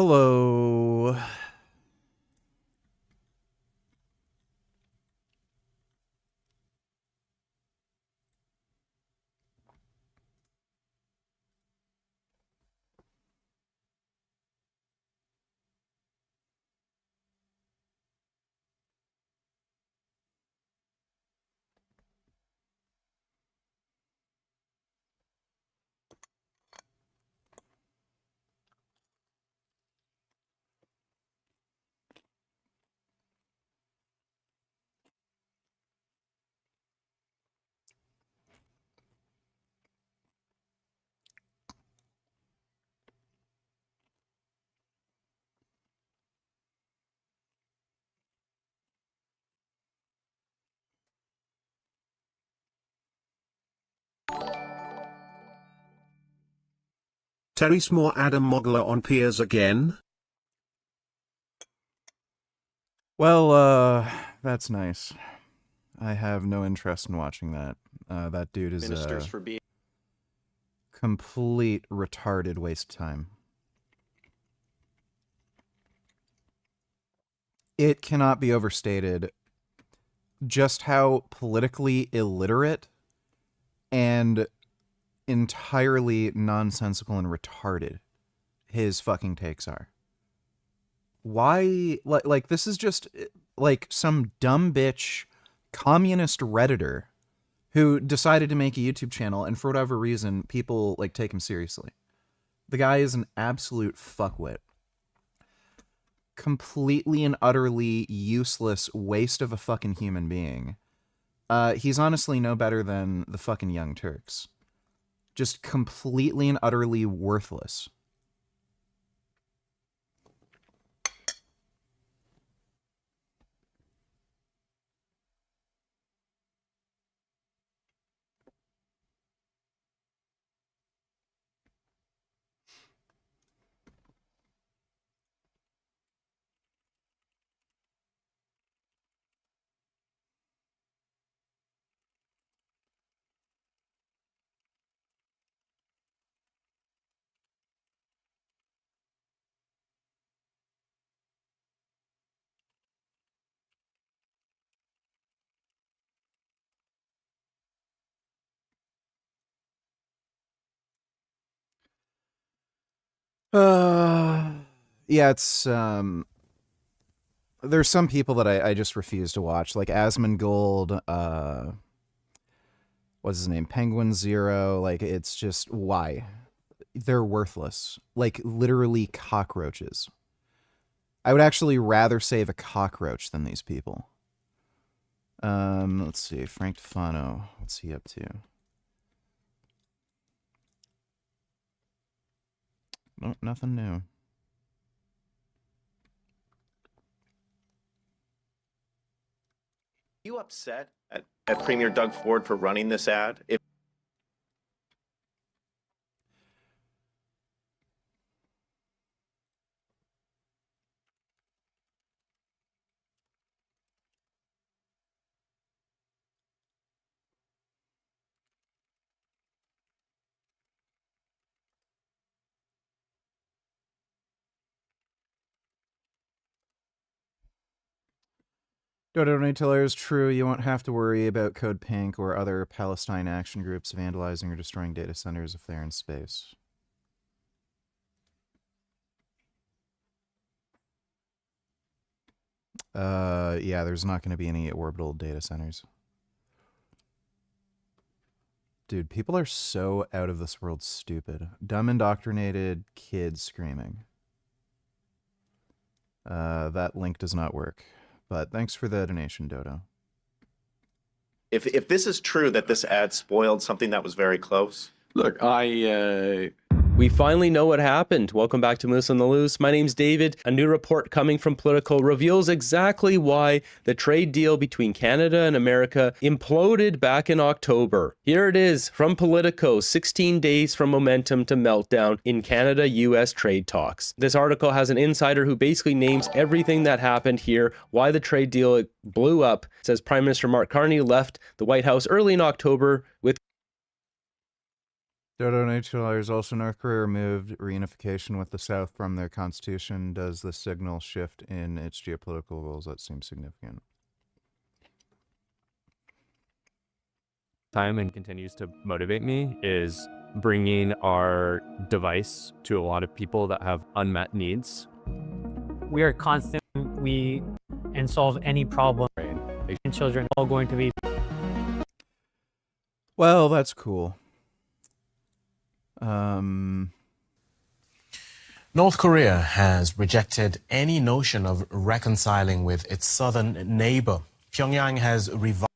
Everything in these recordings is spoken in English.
Hello. Terry Smore Adam Mogler on Piers again? Well, that's nice. I have no interest in watching that. That dude is Ministers a for being complete retarded waste of time. It cannot be overstated just how politically illiterate and entirely nonsensical and retarded his fucking takes are. Why, like this is just like some dumb bitch communist redditor who decided to make a YouTube channel, and for whatever reason people like take him seriously. The guy is an absolute fuckwit. Completely and utterly useless waste of a fucking human being. He's honestly no better than the fucking Young Turks. Just completely and utterly worthless. Yeah, it's there's some people that I just refuse to watch, like Asmongold, what's his name, Penguin Zero. Like, it's just, why? They're worthless. Like, literally cockroaches. I would actually rather save a cockroach than these people. Let's see, Frank Tufano, what's he up to? Nope, nothing new. you upset at Premier Doug Ford for running this ad? If Dodo Nutella is true. You won't have to worry about Code Pink or other Palestine action groups vandalizing or destroying data centers if they're in space. Yeah, there's not going to be any orbital data centers. Dude, people are so out of this world stupid. Dumb, indoctrinated kids screaming. That link does not work. But thanks for the donation, Dodo. if this is true that this ad spoiled something that was very close. Look, we finally know what happened. Welcome back to Moose on the Loose. My name's David. A new report coming from Politico reveals exactly why the trade deal between Canada and America imploded back in October. Here it is from Politico, 16 days from momentum to meltdown in Canada-US trade talks. This article has an insider who basically names everything that happened here, why the trade deal blew up. It says Prime Minister Mark Carney left the White House early in October with Dodo $2. Also, North Korea removed reunification with the South from their constitution. Does the signal shift in its geopolitical goals? That seems significant. Time and continues to motivate me is bringing our device to a lot of people that have unmet needs. We are constant. We and solve any problem. And children are all going to be. Well, that's cool. North Korea has rejected any notion of reconciling with its southern neighbor. Pyongyang has revised.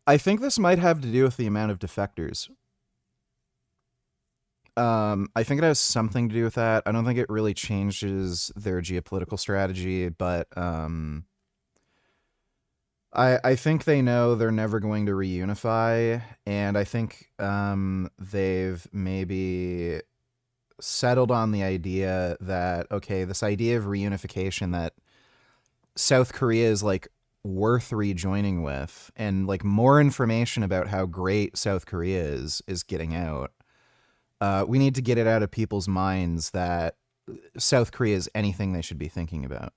I think this might have to do with the amount of defectors. I think it has something to do with that. I don't think it really changes their geopolitical strategy, but I think they know they're never going to reunify, and I think they've maybe settled on the idea that, okay, this idea of reunification that South Korea is like worth rejoining with, and like more information about how great South Korea is getting out. We need to get it out of people's minds that South Korea is anything they should be thinking about.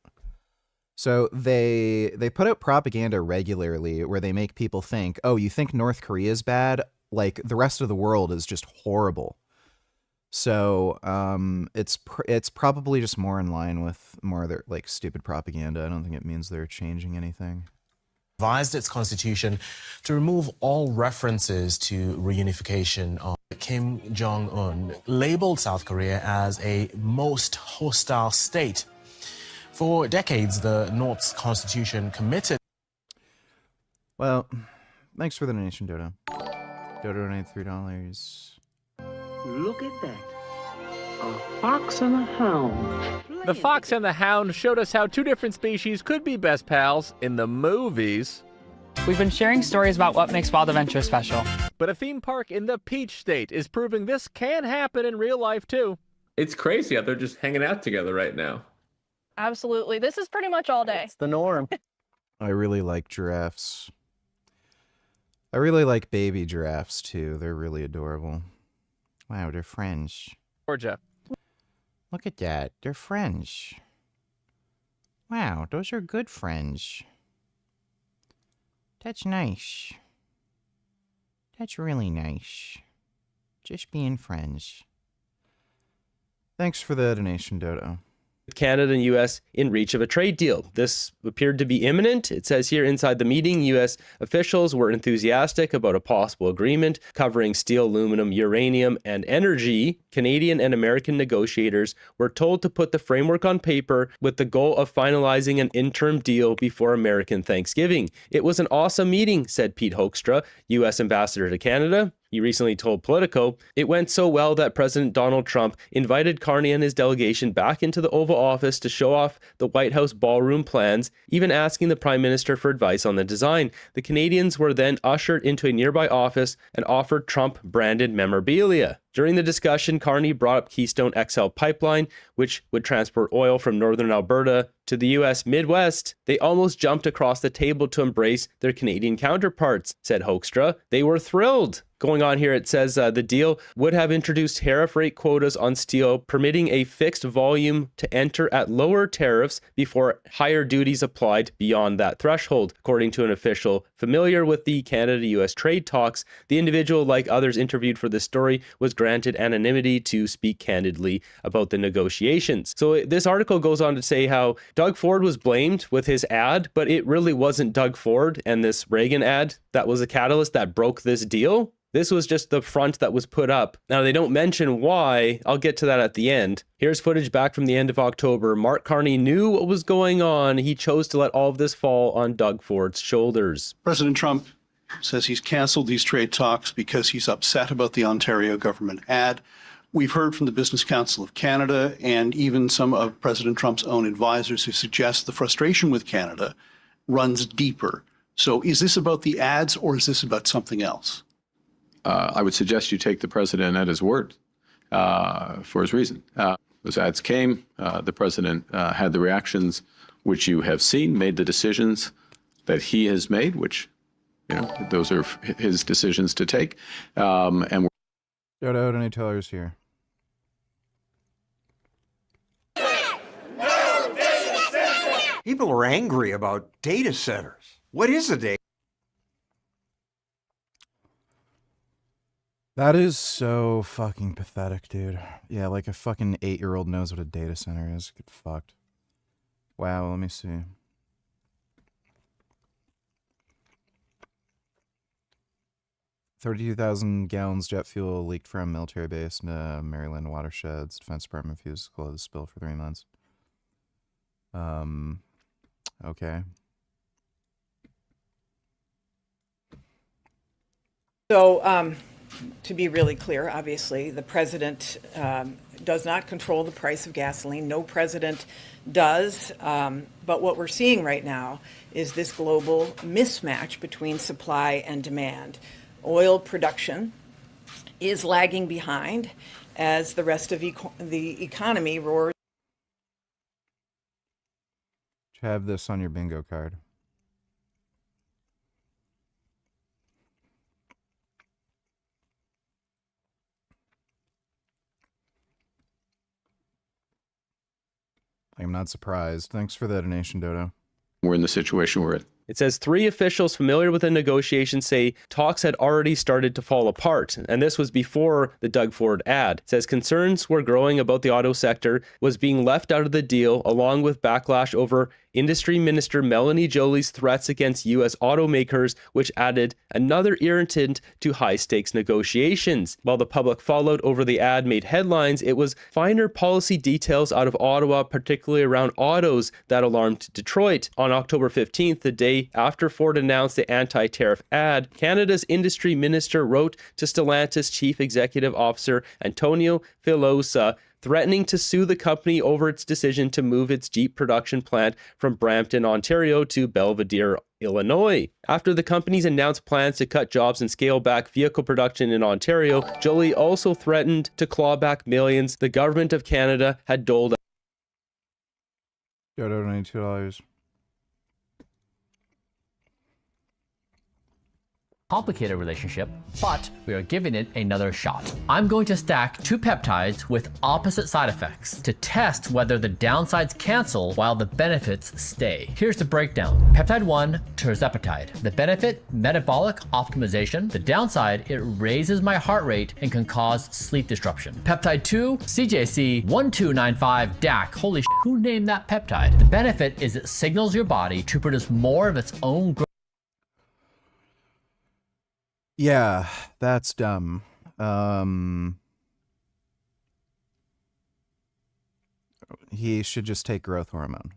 So they put out propaganda regularly where they make people think, oh, you think North Korea is bad? Like the rest of the world is just horrible. So it's probably just more in line with more of their like stupid propaganda. I don't think it means they're changing anything. Revised its constitution to remove all references to reunification. Kim Jong-un labeled South Korea as a most hostile state. For decades, the North's constitution committed. Well, thanks for the donation, Dodo. Dodo donated $3. Look at that. A fox and a hound. The Fox and the Hound showed us how two different species could be best pals in the movies. We've been sharing stories about what makes Wild Adventure special. But a theme park in the Peach State is proving this can happen in real life too. It's crazy how they're just hanging out together right now. Absolutely. This is pretty much all day. It's the norm. I really like giraffes. I really like baby giraffes too. They're really adorable. Wow, they're French. Georgia. Look at that. They're French. Wow, those are good French. That's nice. That's really nice. Just being friends. Thanks for the donation, Dodo. Canada and U.S. in reach of a trade deal. This appeared to be imminent. It says here inside the meeting, U.S. officials were enthusiastic about a possible agreement covering steel, aluminum, uranium, and energy. Canadian and American negotiators were told to put the framework on paper with the goal of finalizing an interim deal before American Thanksgiving. It was an awesome meeting, said Pete Hoekstra, U.S. ambassador to Canada. He recently told Politico, it went so well that President Donald Trump invited Carney and his delegation back into the Oval Office to show off the White House ballroom plans, even asking the Prime Minister for advice on the design. The Canadians were then ushered into a nearby office and offered Trump-branded memorabilia. During the discussion, Carney brought up Keystone XL pipeline, which would transport oil from northern Alberta to the U.S. Midwest. They almost jumped across the table to embrace their Canadian counterparts, said Hoekstra. They were thrilled. Going on here, it says the deal would have introduced tariff rate quotas on steel, permitting a fixed volume to enter at lower tariffs before higher duties applied beyond that threshold. According to an official familiar with the Canada-U.S. trade talks, the individual, like others interviewed for this story, was granted anonymity to speak candidly about the negotiations. So this article goes on to say how Doug Ford was blamed with his ad, but it really wasn't Doug Ford and this Reagan ad that was a catalyst that broke this deal. This was just the front that was put up. Now, they don't mention why. I'll get to that at the end. Here's footage back from the end of October. Mark Carney knew what was going on. He chose to let all of this fall on Doug Ford's shoulders. President Trump says he's canceled these trade talks because he's upset about the Ontario government ad. We've heard from the Business Council of Canada and even some of President Trump's own advisors who suggest the frustration with Canada runs deeper. So is this about the ads or is this about something else? I would suggest you take the president at his word for his reason. Those ads came. The president had the reactions which you have seen, made the decisions that he has made, which, you know, those are his decisions to take. And Shout out any tellers here. People are angry about data centers. What is a data? That is so fucking pathetic, dude. Yeah, like a fucking 8-year-old knows what a data center is. Get fucked. Wow, let me see. $32,000 gallons jet fuel leaked from military base into Maryland watersheds. Defense Department refused to close the spill for 3 months. Okay. So, to be really clear, obviously, the president does not control the price of gasoline. No president does. But what we're seeing right now is this global mismatch between supply and demand. Oil production is lagging behind as the rest of the economy roars. Have this on your bingo card. I'm not surprised. Thanks for the donation, Dodo. We're in the situation we're in. It says 3 officials familiar with the negotiations say talks had already started to fall apart, and this was before the Doug Ford ad. It says concerns were growing about the auto sector was being left out of the deal, along with backlash over Industry Minister Melanie Joly's threats against U.S. automakers, which added another irritant to high-stakes negotiations. While the public fallout over the ad made headlines, it was finer policy details out of Ottawa, particularly around autos, that alarmed Detroit. On October 15th, the day after Ford announced the anti-tariff ad, Canada's industry minister wrote to Stellantis Chief Executive Officer Antonio Filosa, threatening to sue the company over its decision to move its Jeep production plant from Brampton, Ontario to Belvedere, Illinois. After the company's announced plans to cut jobs and scale back vehicle production in Ontario, Joly also threatened to claw back millions the government of Canada had doled out. $92. Complicated relationship, but we are giving it another shot. I'm going to stack 2 peptides with opposite side effects to test whether the downsides cancel while the benefits stay. Here's the breakdown. Peptide 1, tirzepatide. The benefit, metabolic optimization. The downside, it raises my heart rate and can cause sleep disruption. Peptide 2, CJC 1295 DAC. Holy shit, who named that peptide? The benefit is it signals your body to produce more of its own growth. Yeah, that's dumb. He should just take growth hormone.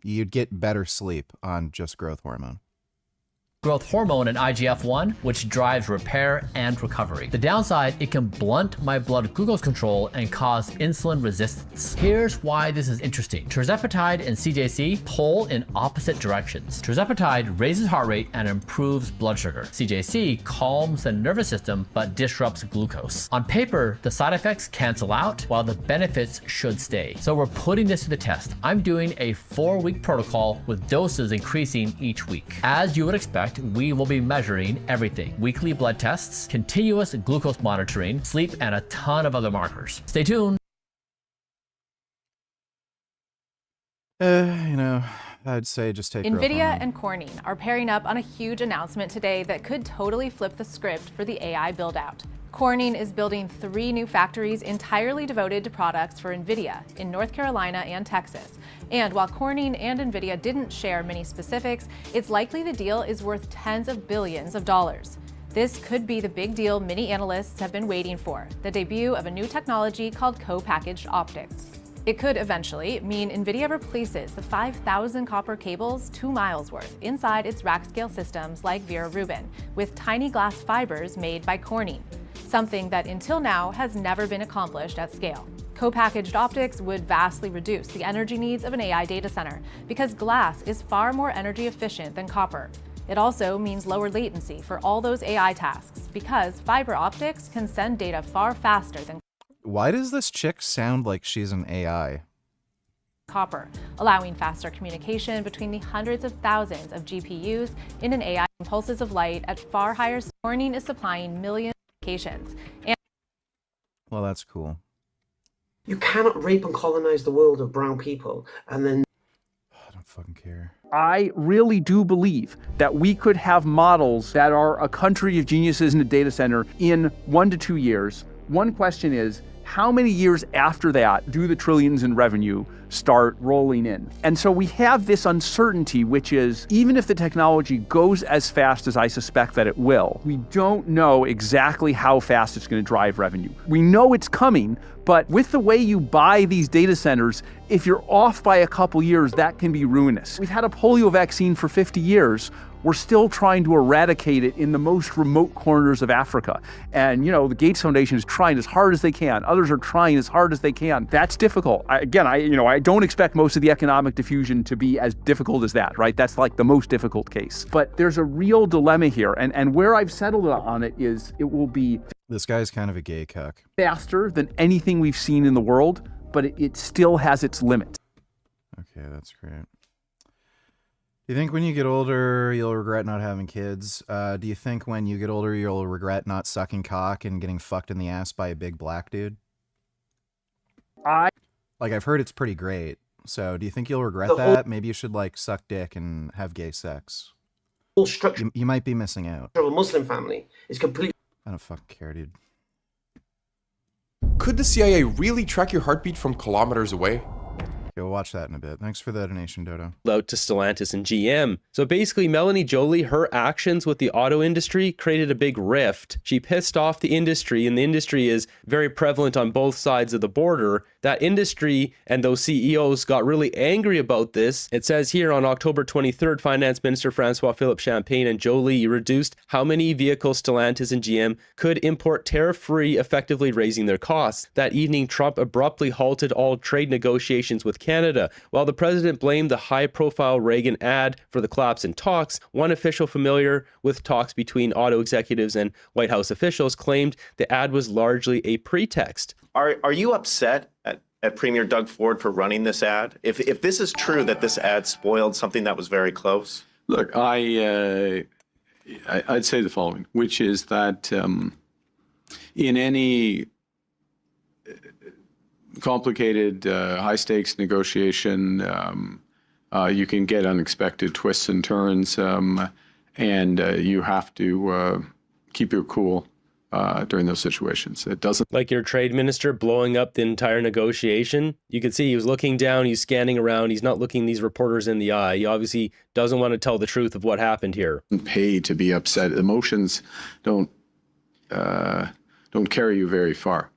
You'd get better sleep on just growth hormone. Growth hormone and IGF-1, which drives repair and recovery. The downside, it can blunt my blood glucose control and cause insulin resistance. Here's why this is interesting. Tirzepatide and CJC pull in opposite directions. Tirzepatide raises heart rate and improves blood sugar. CJC calms the nervous system but disrupts glucose. On paper, the side effects cancel out while the benefits should stay. So we're putting this to the test. I'm doing a 4-week protocol with doses increasing each week. As you would expect, we will be measuring everything. Weekly blood tests, continuous glucose monitoring, sleep, and a ton of other markers. Stay tuned. I'd say just take growth NVIDIA hormone. and Corning are pairing up on a huge announcement today that could totally flip the script for the AI build-out. Corning is building 3 new factories entirely devoted to products for NVIDIA in North Carolina and Texas. And while Corning and NVIDIA didn't share many specifics, it's likely the deal is worth tens of billions of dollars. This could be the big deal many analysts have been waiting for, the debut of a new technology called co-packaged optics. It could eventually mean NVIDIA replaces the 5,000 copper cables 2 miles worth inside its rack-scale systems like Vera Rubin with tiny glass fibers made by Corning, something that until now has never been accomplished at scale. Co-packaged optics would vastly reduce the energy needs of an AI data center because glass is far more energy efficient than copper. It also means lower latency for all those AI tasks because fiber optics can send data far faster than Why does this chick sound like she's an AI? copper, allowing faster communication between the hundreds of thousands of GPUs in an AI impulses of light at far higher. Corning is supplying millions of applications. And Well, that's cool. You cannot rape and colonize the world of brown people and then I don't fucking care. I really do believe that we could have models that are a country of geniuses in a data center in 1 to 2 years. One question is, how many years after that do the trillions in revenue start rolling in? And so we have this uncertainty, which is, even if the technology goes as fast as I suspect that it will, we don't know exactly how fast it's going to drive revenue. We know it's coming, but with the way you buy these data centers, if you're off by a couple years, that can be ruinous. We've had a polio vaccine for 50 years. We're still trying to eradicate it in the most remote corners of Africa. And, you know, the Gates Foundation is trying as hard as they can. Others are trying as hard as they can. That's difficult. I don't expect most of the economic diffusion to be as difficult as that, right? That's like the most difficult case. But there's a real dilemma here. And where I've settled on it is it will be... This guy's kind of a gay cuck. ...faster than anything we've seen in the world, but it still has its limits. Okay, that's great. Do you think when you get older, you'll regret not having kids? Do you think when you get older, you'll regret not sucking cock and getting fucked in the ass by a big black dude? Like, I've heard it's pretty great. So do you think you'll regret that? Maybe you should, like, suck dick and have gay sex. Whole structure You might be missing out. of a Muslim family is completely... I don't fucking care, dude. Could the CIA really track your heartbeat from kilometers away? Okay, we'll watch that in a bit. Thanks for the donation, Dodo. Out to Stellantis and GM. So basically, Melanie Joly, her actions with the auto industry created a big rift. She pissed off the industry, and the industry is very prevalent on both sides of the border. That industry and those CEOs got really angry about this. It says here on October 23rd, Finance Minister Francois-Philippe Champagne and Joly reduced how many vehicles Stellantis and GM could import tariff-free, effectively raising their costs. That evening, Trump abruptly halted all trade negotiations with Canada. While the president blamed the high-profile Reagan ad for the collapse in talks, one official familiar with talks between auto executives and White House officials claimed the ad was largely a pretext. Are you upset at Premier Doug Ford for running this ad? If this is true that this ad spoiled something that was very close? Look, I'd say the following, which is that in any complicated, high-stakes negotiation, you can get unexpected twists and turns, and you have to keep your cool during those situations. It doesn't... Like your trade minister blowing up the entire negotiation. You could see he was looking down, he's scanning around, he's not looking these reporters in the eye. He obviously doesn't want to tell the truth of what happened here. Pay to be upset. Emotions don't carry you very far.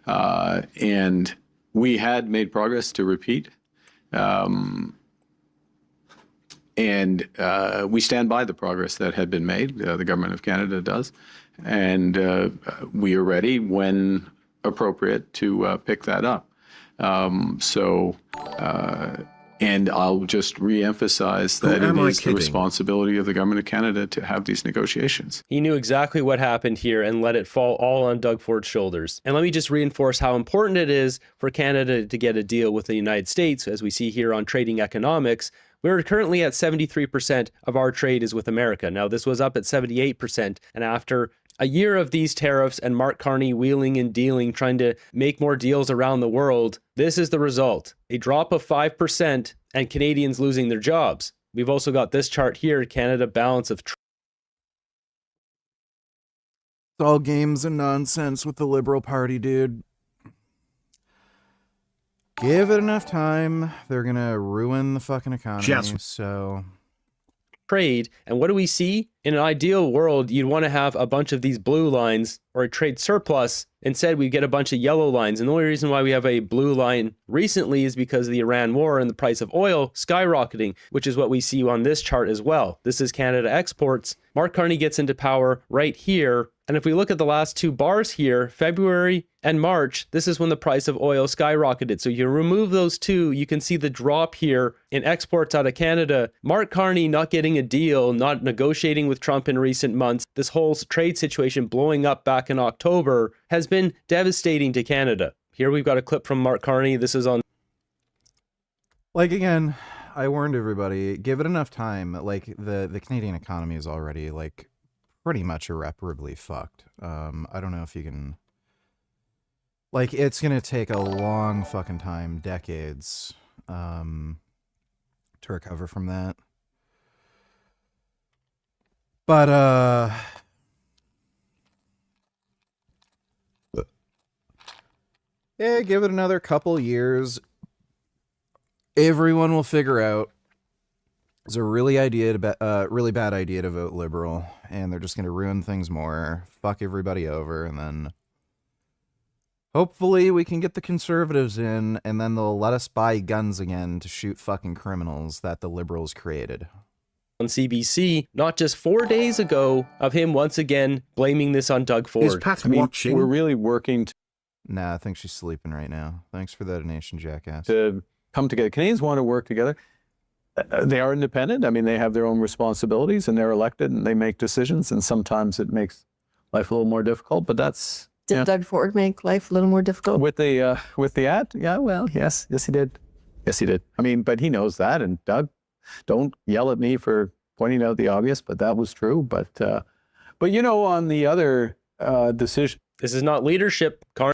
And we had made progress, to repeat. And we stand by the progress that had been made. The government of Canada does. And we are ready, when appropriate, to pick that up. And I'll just re-emphasize that it is the responsibility of the government of Canada to have these negotiations. He knew exactly what happened here and let it fall all on Doug Ford's shoulders. And let me just reinforce how important it is for Canada to get a deal with the United States, as we see here on Trading Economics. We're currently at 73% of our trade is with America. Now, this was up at 78%, and after a year of these tariffs and Mark Carney wheeling and dealing, trying to make more deals around the world, this is the result. A drop of 5% and Canadians losing their jobs. We've also got this chart here, Canada balance of... It's all games and nonsense with the Liberal Party, dude. Give it enough time, they're gonna ruin the fucking economy, so... Trade, and what do we see? In an ideal world, you'd want to have a bunch of these blue lines or a trade surplus. Instead, we get a bunch of yellow lines. And the only reason why we have a blue line recently is because of the Iran war and the price of oil skyrocketing, which is what we see on this chart as well. This is Canada exports. Mark Carney gets into power right here. And if we look at the last two bars here, February and March, this is when the price of oil skyrocketed. So you remove those two, you can see the drop here in exports out of Canada. Mark Carney not getting a deal, not negotiating with Trump in recent months, this whole trade situation blowing up back in October has been devastating to Canada. Here we've got a clip from Mark Carney. This is on... Like, again, I warned everybody, give it enough time. Like, the Canadian economy is already, like, pretty much irreparably fucked. I don't know if you can Like, it's gonna take a long fucking time, decades, to recover from that. But, yeah, give it another couple years. Everyone will figure out it's a really bad idea to vote liberal, and they're just going to ruin things more, fuck everybody over, and then hopefully we can get the conservatives in, and then they'll let us buy guns again to shoot fucking criminals that the liberals created. On CBC, not just 4 days ago, of him once again blaming this on Doug Ford. Is Pat watching? We're really working Nah, I think she's sleeping right now. Thanks for the donation, jackass. to come together. Canadians want to work together. They are independent. I mean, they have their own responsibilities, and they're elected, and they make decisions, and sometimes it makes life a little more difficult, but that's... Did Doug Ford make life a little more difficult? With the ad? Yeah, well, yes he did. Yes, he did. I mean, but he knows that, and Doug, don't yell at me for pointing out the obvious, but that was true. But you know, on the other decision... This is not leadership, Carn.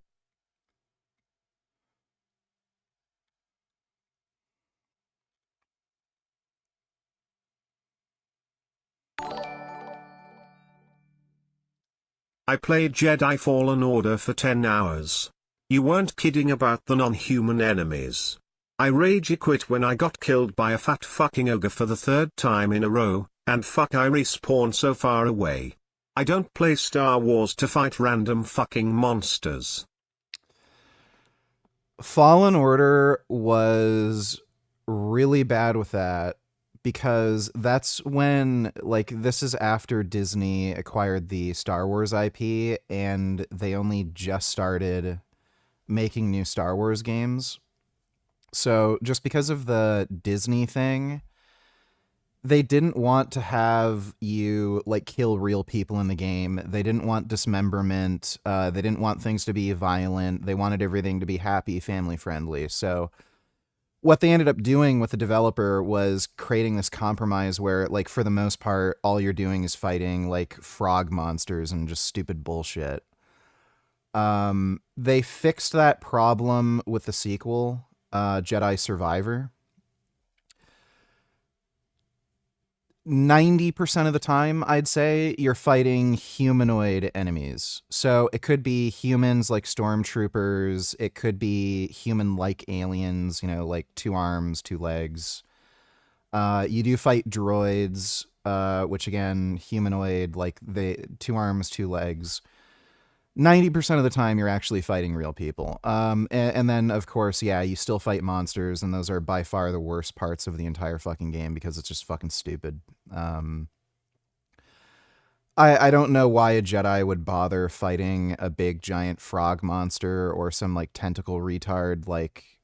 I played Jedi Fallen Order for 10 hours. You weren't kidding about the non-human enemies. I rage quit when I got killed by a fat fucking ogre for the 3rd time in a row, and fuck I respawn so far away. I don't play Star Wars to fight random fucking monsters. Fallen Order was really bad with that, because that's when, like, this is after Disney acquired the Star Wars IP, and they only just started making new Star Wars games. So just because of the Disney thing, they didn't want to have you, like, kill real people in the game. They didn't want dismemberment. They didn't want things to be violent. They wanted everything to be happy, family-friendly. So what they ended up doing with the developer was creating this compromise where, like, for the most part, all you're doing is fighting, like, frog monsters and just stupid bullshit. They fixed that problem with the sequel, Jedi Survivor. 90% of the time, I'd say, you're fighting humanoid enemies. So it could be humans like stormtroopers. It could be human-like aliens, you know, like 2 arms, 2 legs. You do fight droids, which again, humanoid, like 2 arms, 2 legs. 90% of the time, you're actually fighting real people. And then, of course, yeah, you still fight monsters, and those are by far the worst parts of the entire fucking game because it's just fucking stupid. I don't know why a Jedi would bother fighting a big giant frog monster or some, like, tentacle retard. Like,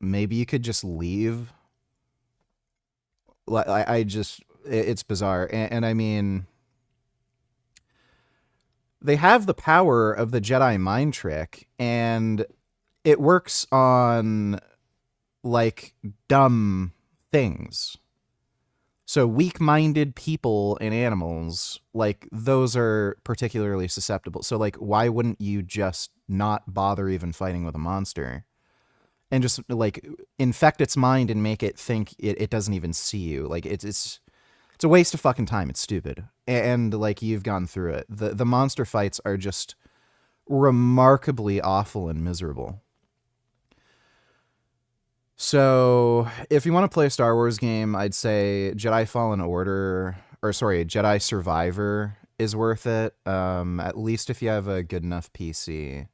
maybe you could just leave. It's bizarre. And I mean, they have the power of the Jedi mind trick, and it works on, like, dumb things. So weak-minded people and animals, like, those are particularly susceptible. So, like, why wouldn't you just not bother even fighting with a monster? And just, like, infect its mind and make it think it doesn't even see you. Like, it's a waste of fucking time. It's stupid. And like, you've gone through it. The monster fights are just remarkably awful and miserable. So if you want to play a Star Wars game, I'd say Jedi Survivor is worth it. At least if you have a good enough PC.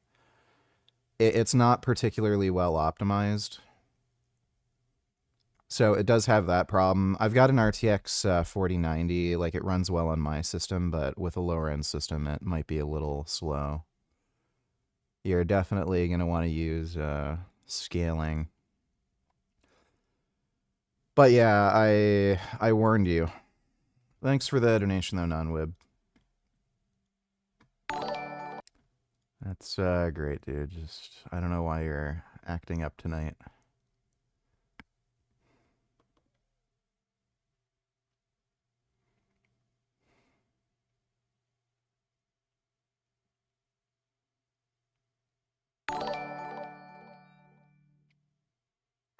It's not particularly well optimized. So it does have that problem. I've got an RTX 4090, like, it runs well on my system, but with a lower end system, it might be a little slow. You're definitely going to want to use scaling. But yeah, I warned you. Thanks for the donation though, non-wib. That's great, dude. Just, I don't know why you're acting up tonight.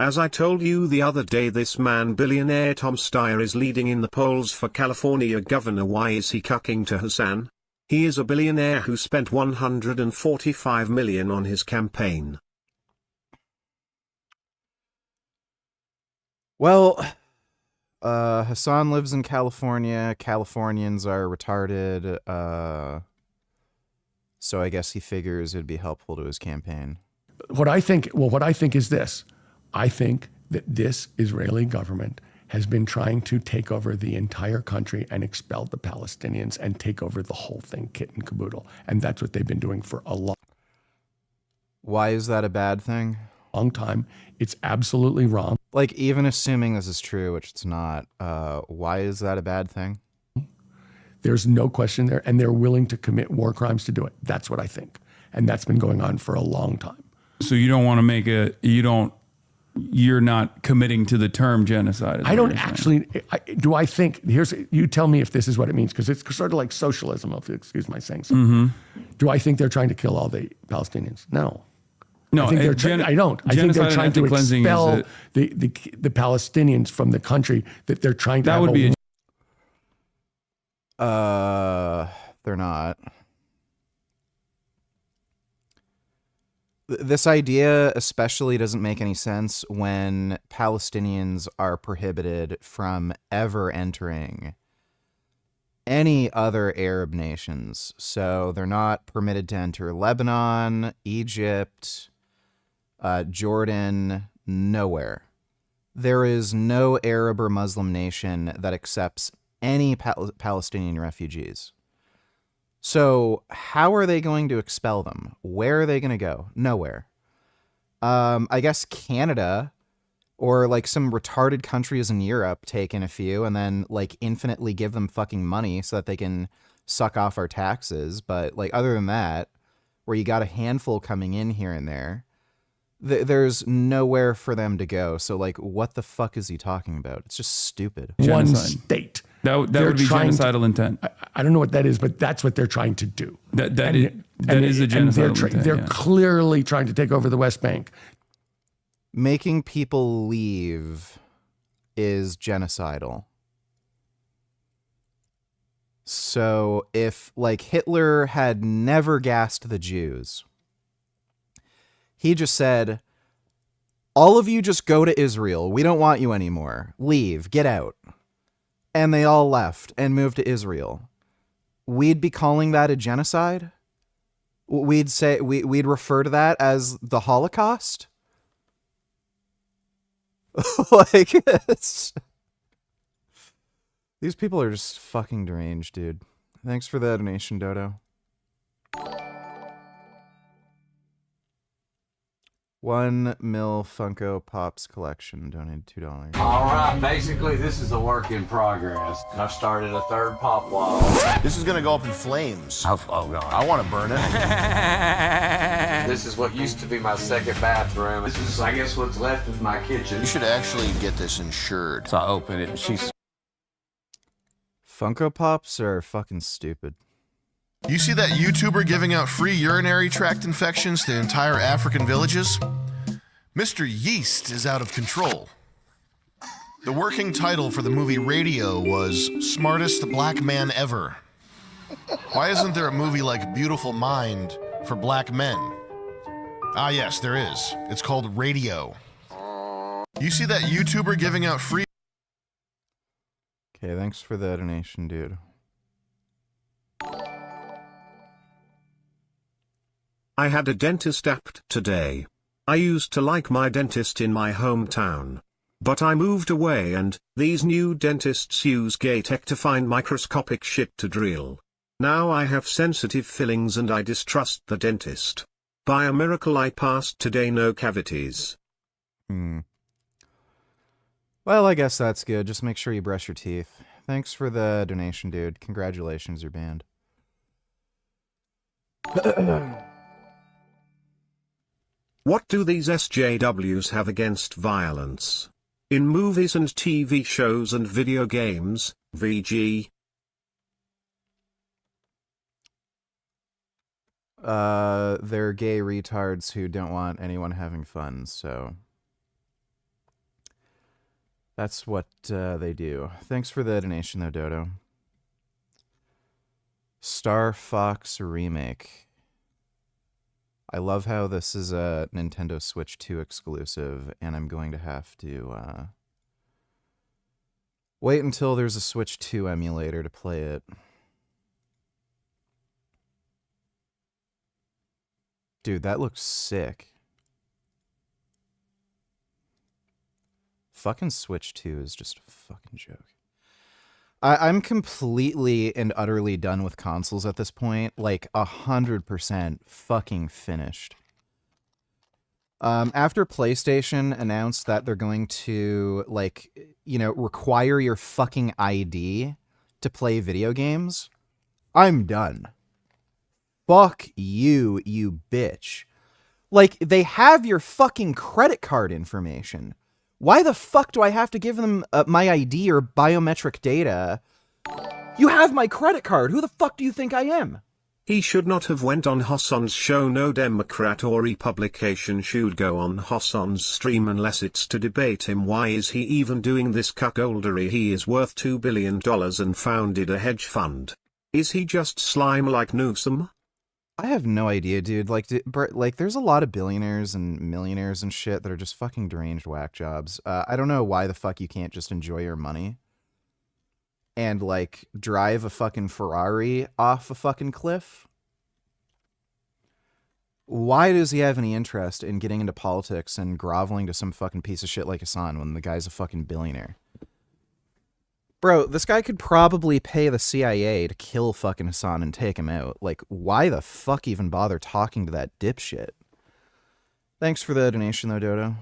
As I told you the other day, this man billionaire Tom Steyer is leading in the polls for California governor. Why is he cucking to Hassan? He is a billionaire who spent $145 million on his campaign. Well, Hassan lives in California. Californians are retarded. So I guess he figures it'd be helpful to his campaign. What I think is this. I think that this Israeli government has been trying to take over the entire country and expel the Palestinians and take over the whole thing, kit and caboodle. And that's what they've been doing for a long. Why is that a bad thing? Long time. It's absolutely wrong. Like, even assuming this is true, which it's not, why is that a bad thing? There's no question there, and they're willing to commit war crimes to do it. That's what I think. And that's been going on for a long time. So you don't want to make you're not committing to the term genocide. I don't actually, I think, you tell me if this is what it means, because it's sort of like socialism, if you excuse my saying so. Mm-hmm. Do I think they're trying to kill all the Palestinians? No. No, I think I don't. I think they're trying to expel the Palestinians from the country that they're trying to. That would be. They're not. This idea especially doesn't make any sense when Palestinians are prohibited from ever entering any other Arab nations. So they're not permitted to enter Lebanon, Egypt, Jordan, nowhere. There is no Arab or Muslim nation that accepts any Palestinian refugees. So how are they going to expel them? Where are they going to go? Nowhere. I guess Canada or like some retarded countries in Europe take in a few and then like infinitely give them fucking money so that they can suck off our taxes. But like other than that, where you got a handful coming in here and there, there's nowhere for them to go. So like, what the fuck is he talking about? It's just stupid. One Genocide. state. That would be genocidal intent. I don't know what that is, but that's what they're trying to do. That is a genocidal intent. They're clearly trying to take over the West Bank. Making people leave is genocidal. So if like Hitler had never gassed the Jews, he just said, all of you just go to Israel. We don't want you anymore. Leave. Get out. And they all left and moved to Israel. We'd be calling that a genocide? We'd say, we'd refer to that as the Holocaust? Like, these people are just fucking deranged, dude. Thanks for the donation, Dodo. 1 mil Funko Pops collection donated $2. All right, basically this is a work in progress. I've started a third pop wall. This is gonna go up in flames. Oh God. I want to burn it. This is what used to be my second bathroom. This is, I guess, what's left of my kitchen. You should actually get this insured. So I open it and she's... Funko Pops are fucking stupid. You see that YouTuber giving out free urinary tract infections to entire African villages? Mr. Yeast is out of control. The working title for the movie Radio was Smartest Black Man Ever. Why isn't there a movie like Beautiful Mind for black men? Ah yes, there is. It's called Radio. You see that YouTuber giving out free... Okay, thanks for the donation, dude. I had a dentist app today. I used to like my dentist in my hometown. But I moved away and these new dentists use gay tech to find microscopic shit to drill. Now I have sensitive fillings and I distrust the dentist. By a miracle I passed today, no cavities. Well, I guess that's good. Just make sure you brush your teeth. Thanks for the donation, dude. Congratulations, you're banned. What do these SJWs have against violence? In movies and TV shows and video games, VG? They're gay retards who don't want anyone having fun, so... That's what they do. Thanks for the donation, though, Dodo. Star Fox Remake. I love how this is a Nintendo Switch 2 exclusive, and I'm going to have to wait until there's a Switch 2 emulator to play it. Dude, that looks sick. Fucking Switch 2 is just a fucking joke. I'm completely and utterly done with consoles at this point. Like 100% fucking finished. After PlayStation announced that they're going to, like, you know, require your fucking ID to play video games, I'm done. Fuck you, you bitch. Like, they have your fucking credit card information. Why the fuck do I have to give them my ID or biometric data? You have my credit card. Who the fuck do you think I am? He should not have went on Hassan's show. No Democrat or Republican should go on Hassan's stream unless it's to debate him. Why is he even doing this cuckoldery? He is worth $2 billion and founded a hedge fund. Is he just slime like Newsom? I have no idea, dude. Like, there's a lot of billionaires and millionaires and shit that are just fucking deranged whack jobs. I don't know why the fuck you can't just enjoy your money and, like, drive a fucking Ferrari off a fucking cliff. Why does he have any interest in getting into politics and groveling to some fucking piece of shit like Hassan when the guy's a fucking billionaire? Bro, this guy could probably pay the CIA to kill fucking Hassan and take him out. Like, why the fuck even bother talking to that dipshit? Thanks for the donation, though, Dodo.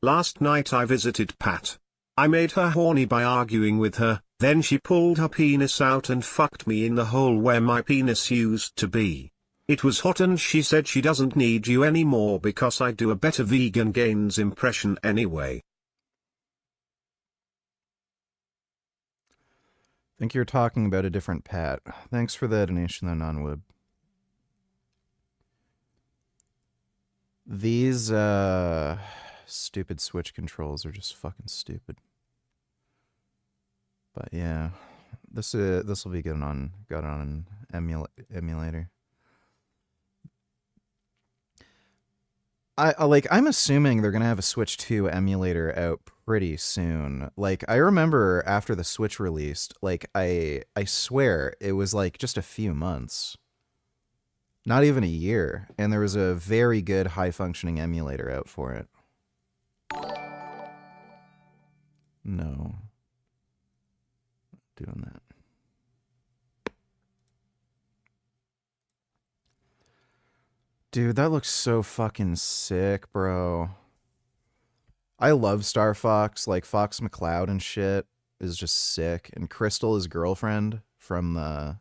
Last night I visited Pat. I made her horny by arguing with her, then she pulled her penis out and fucked me in the hole where my penis used to be. It was hot and she said she doesn't need you anymore because I do a better Vegan Gains impression anyway. Think you're talking about a different Pat. Thanks for the donation, though, non-wib. These stupid Switch controls are just fucking stupid. But yeah, this will be good on an emulator. I'm assuming they're gonna have a Switch 2 emulator out pretty soon. Like, I remember after the Switch released, like, I swear it was like just a few months. Not even a year. And there was a very good high-functioning emulator out for it. No. Not doing that. Dude, that looks so fucking sick, bro. I love Star Fox. Like, Fox McCloud and shit is just sick. And Crystal, his girlfriend from the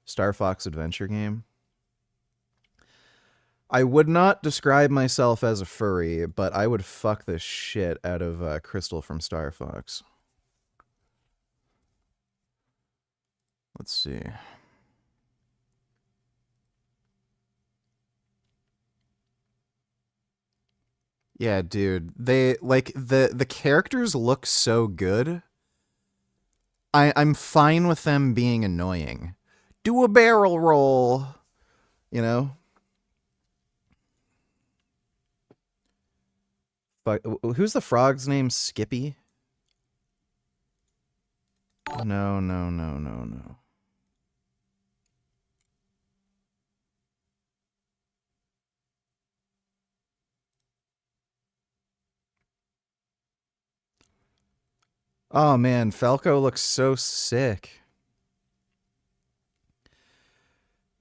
Star Fox Adventure game. I would not describe myself as a furry, but I would fuck the shit out of Crystal from Star Fox. Let's see. Yeah, dude. They, like, the characters look so good. I'm fine with them being annoying. Do a barrel roll, you know? But who's the frog's name? Skippy? No, no, no, no, no. Oh man, Falco looks so sick.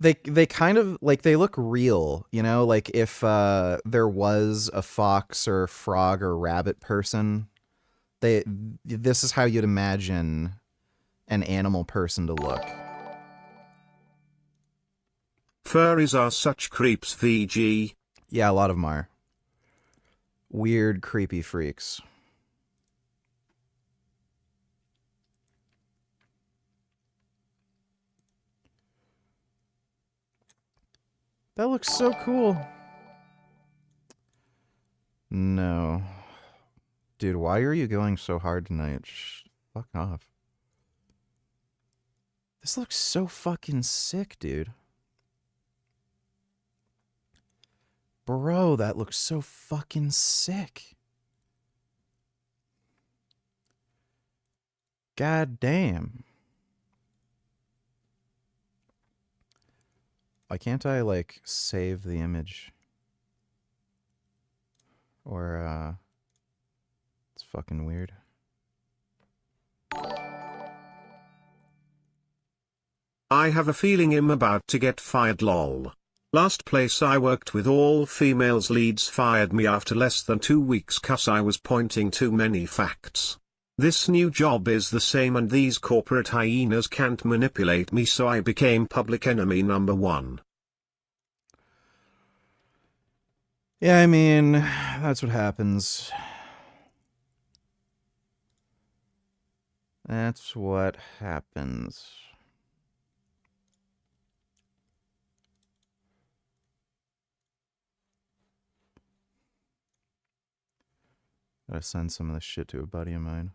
They kind of, like, they look real, you know? Like, if there was a fox or frog or rabbit person, this is how you'd imagine an animal person to look. Furries are such creeps, VG. Yeah, a lot of them are. Weird, creepy freaks. That looks so cool. No. Dude, why are you going so hard tonight? Fuck off. This looks so fucking sick, dude. Bro, that looks so fucking sick. God damn. Why can't I, like, save the image? Or, it's fucking weird. I have a feeling I'm about to get fired lol. Last place I worked with all females leads fired me after less than 2 weeks cause I was pointing too many facts. This new job is the same and these corporate hyenas can't manipulate me, so I became public enemy number 1. Yeah, I mean, that's what happens. That's what happens. Gotta send some of this shit to a buddy of mine.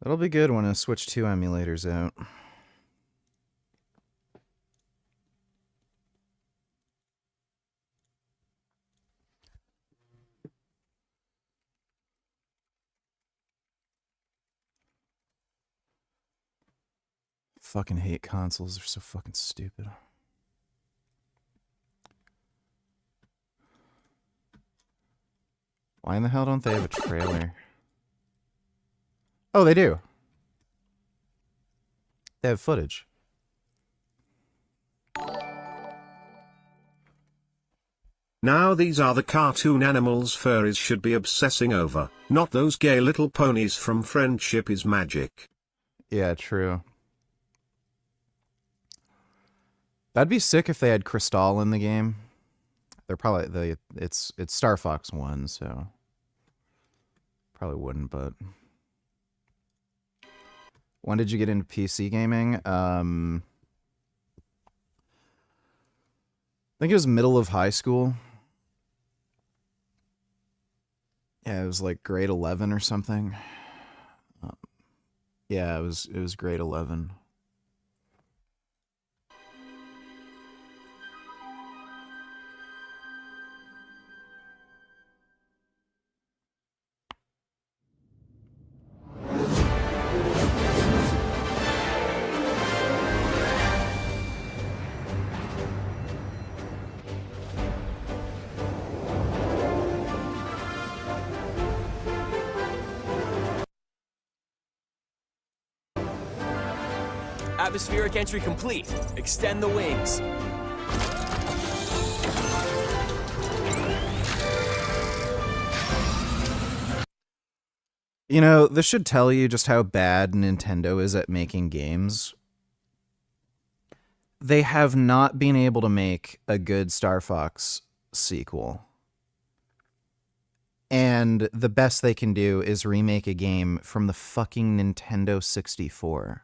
That'll be good when I switch 2 emulators out. Fucking hate consoles, they're so fucking stupid. Why in the hell don't they have a trailer? Oh, they do. They have footage. Now these are the cartoon animals furries should be obsessing over, not those gay little ponies from Friendship is Magic. Yeah, true. That'd be sick if they had Crystal in the game. They're probably it's Star Fox 1, so probably wouldn't, but when did you get into PC gaming? I think it was middle of high school. Yeah, it was like grade 11 or something. Yeah, it was grade 11. Atmospheric entry complete. Extend the wings. You know, this should tell you just how bad Nintendo is at making games. They have not been able to make a good Star Fox sequel. And the best they can do is remake a game from the fucking Nintendo 64.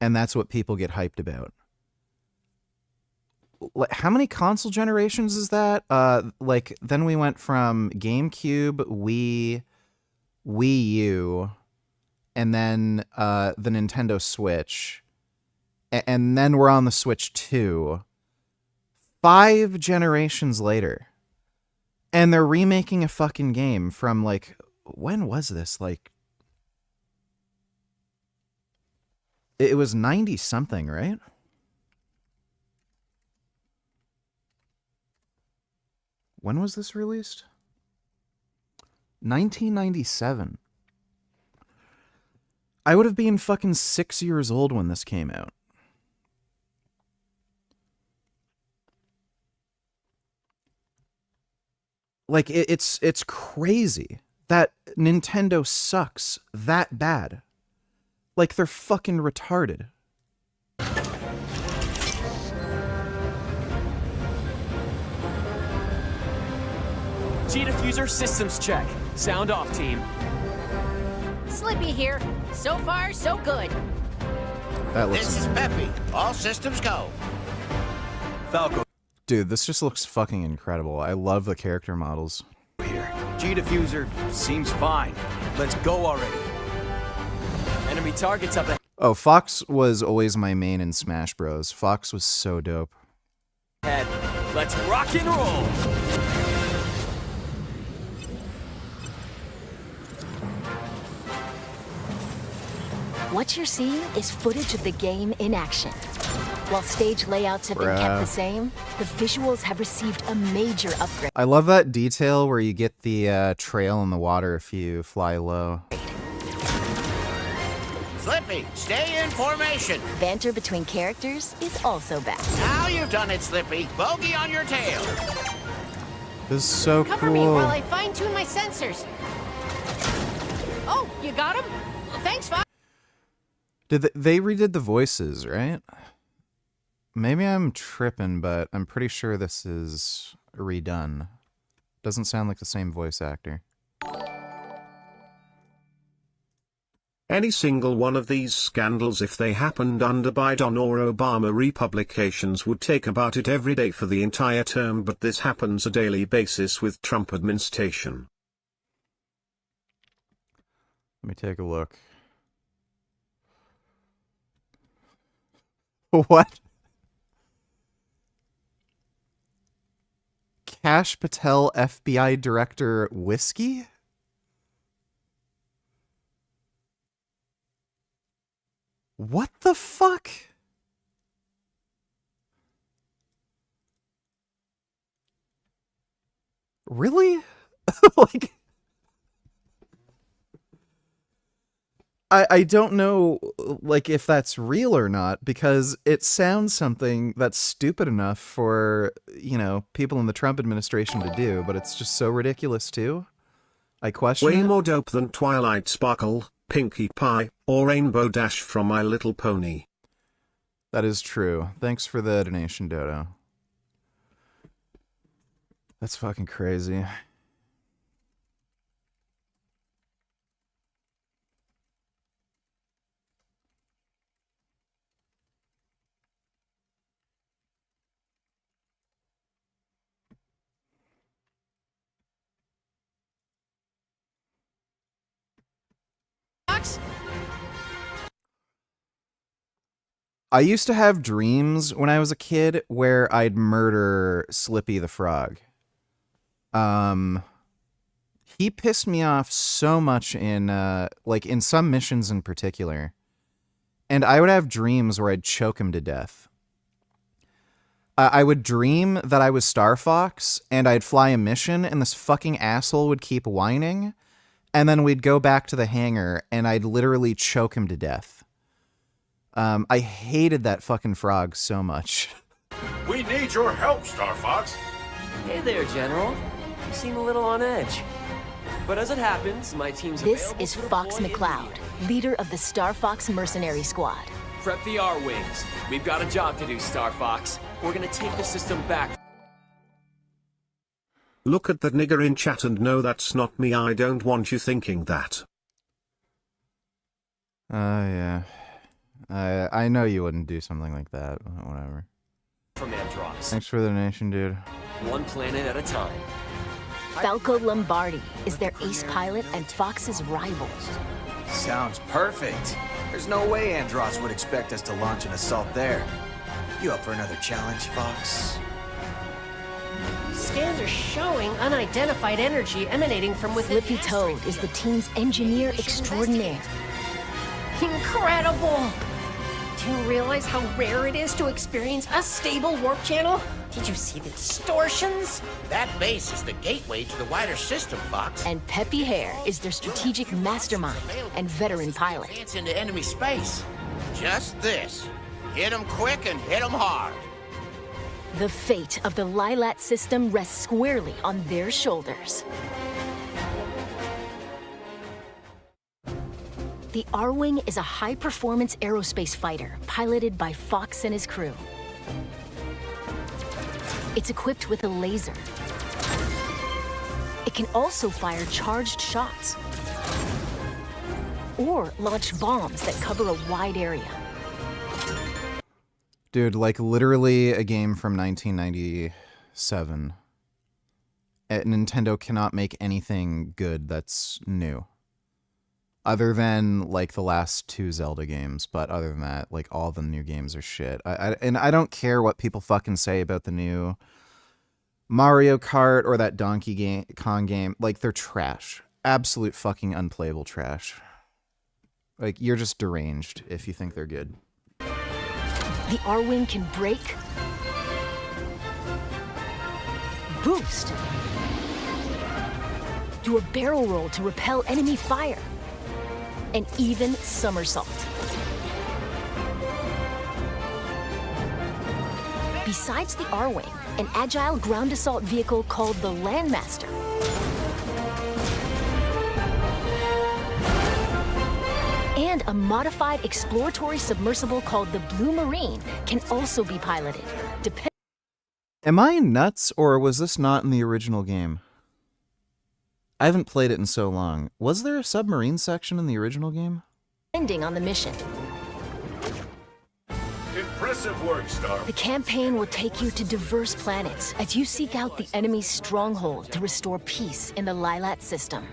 And that's what people get hyped about. How many console generations is that? Like, then we went from GameCube, Wii U, and then the Nintendo Switch. And then we're on the Switch 2. 5 generations later. And they're remaking a fucking game from, like, when was this? Like, it was 90-something, right? When was this released? 1997. I would have been fucking 6 years old when this came out. Like, it's crazy that Nintendo sucks that bad. Like, they're fucking retarded. G-diffuser systems check. Sound off, team. Slippy here. So far, so good. That looks. This is Peppy. All systems go. Falco. Dude, this just looks fucking incredible. I love the character models. Here. G-diffuser seems fine. Let's go already. Enemy targets up ahead. Oh, Fox was always my main in Smash Bros. Fox was so dope. Let's rock and roll. What you're seeing is footage of the game in action. While stage layouts have been kept the same, the visuals have received a major upgrade. I love that detail where you get the trail in the water if you fly low. Slippy, stay in formation. Banter between characters is also back. Now you've done it, Slippy. Bogey on your tail. This is so Cover cool. me while I fine-tune my sensors. Oh, you got him? Thanks, Fox. Did they redid the voices, right? Maybe I'm tripping, but I'm pretty sure this is redone. Doesn't sound like the same voice actor. Any single one of these scandals, if they happened under Biden or Obama, republications would take about it every day for the entire term, but this happens a daily basis with Trump administration. Let me take a look. What? Kash Patel, FBI Director, Whiskey? What the fuck? Really? Like, I don't know, like, if that's real or not, because it sounds something that's stupid enough for, you know, people in the Trump administration to do, but it's just so ridiculous too. I question Way it. more dope than Twilight Sparkle, Pinkie Pie, or Rainbow Dash from My Little Pony. That is true. Thanks for the donation, Dodo. That's fucking crazy. I used to have dreams when I was a kid where I'd murder Slippy the Frog. He pissed me off so much in like in some missions in particular. And I would have dreams where I'd choke him to death. I would dream that I was Star Fox and I'd fly a mission and this fucking asshole would keep whining. And then we'd go back to the hangar and I'd literally choke him to death. I hated that fucking frog so much. We need your help, Star Fox. Hey there, General. You seem a little on edge. But as it happens, my team's This available is to Fox deploy McCloud, leader of the Star Fox Mercenary Squad. Prep the R-Wings. We've got a job to do, Star Fox. We're gonna take the system back. Look at that nigger in chat and no, that's not me. I don't want you thinking that. Yeah. I know you wouldn't do something like that, but whatever. From Andros. Thanks for the donation, dude. One planet at a time. Falco Lombardi is their ace pilot and Fox's rival. Sounds perfect. There's no way Andros would expect us to launch an assault there. You up for another challenge, Fox? Scans are showing unidentified energy emanating from within. Slippy Toad is the team's engineer extraordinaire. Incredible! Do you realize how rare it is to experience a stable warp channel? Did you see the distortions? That base is the gateway to the wider system, Fox. And Peppy Hare is their strategic mastermind and veteran pilot. It's into enemy space. Just this. Hit 'em quick and hit 'em hard. The fate of the Lilat system rests squarely on their shoulders. The R-Wing is a high-performance aerospace fighter piloted by Fox and his crew. It's equipped with a laser. It can also fire charged shots. or launch bombs that cover a wide area. Dude, like literally a game from 1997. Nintendo cannot make anything good that's new. Other than like the last 2 Zelda games, but other than that, like all the new games are shit. And I don't care what people fucking say about the new Mario Kart or that Donkey Kong game. Like they're trash. Absolute fucking unplayable trash. Like you're just deranged if you think they're good. The R-Wing can break, boost, do a barrel roll to repel enemy fire, and even somersault. Besides the R-Wing, an agile ground assault vehicle called the Landmaster and a modified exploratory submersible called the Blue Marine can also be piloted. Am I nuts, or was this not in the original game? I haven't played it in so long. Was there a submarine section in the original game? Depending on the mission. Impressive work, Star. The campaign will take you to diverse planets as you seek out the enemy's stronghold to restore peace in the Lilat system.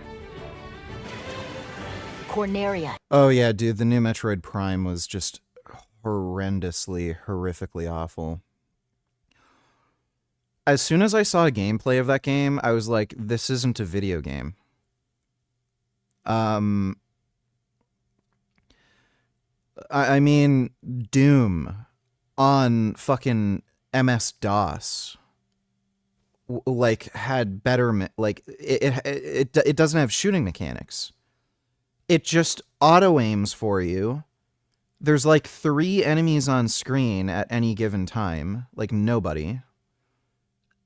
Corneria. Oh yeah, dude, the new Metroid Prime was just horrendously, horrifically awful. As soon as I saw gameplay of that game, I was like, this isn't a video game. I mean, Doom on fucking MS-DOS like had better, like it doesn't have shooting mechanics. It just auto aims for you. There's like 3 enemies on screen at any given time, like nobody.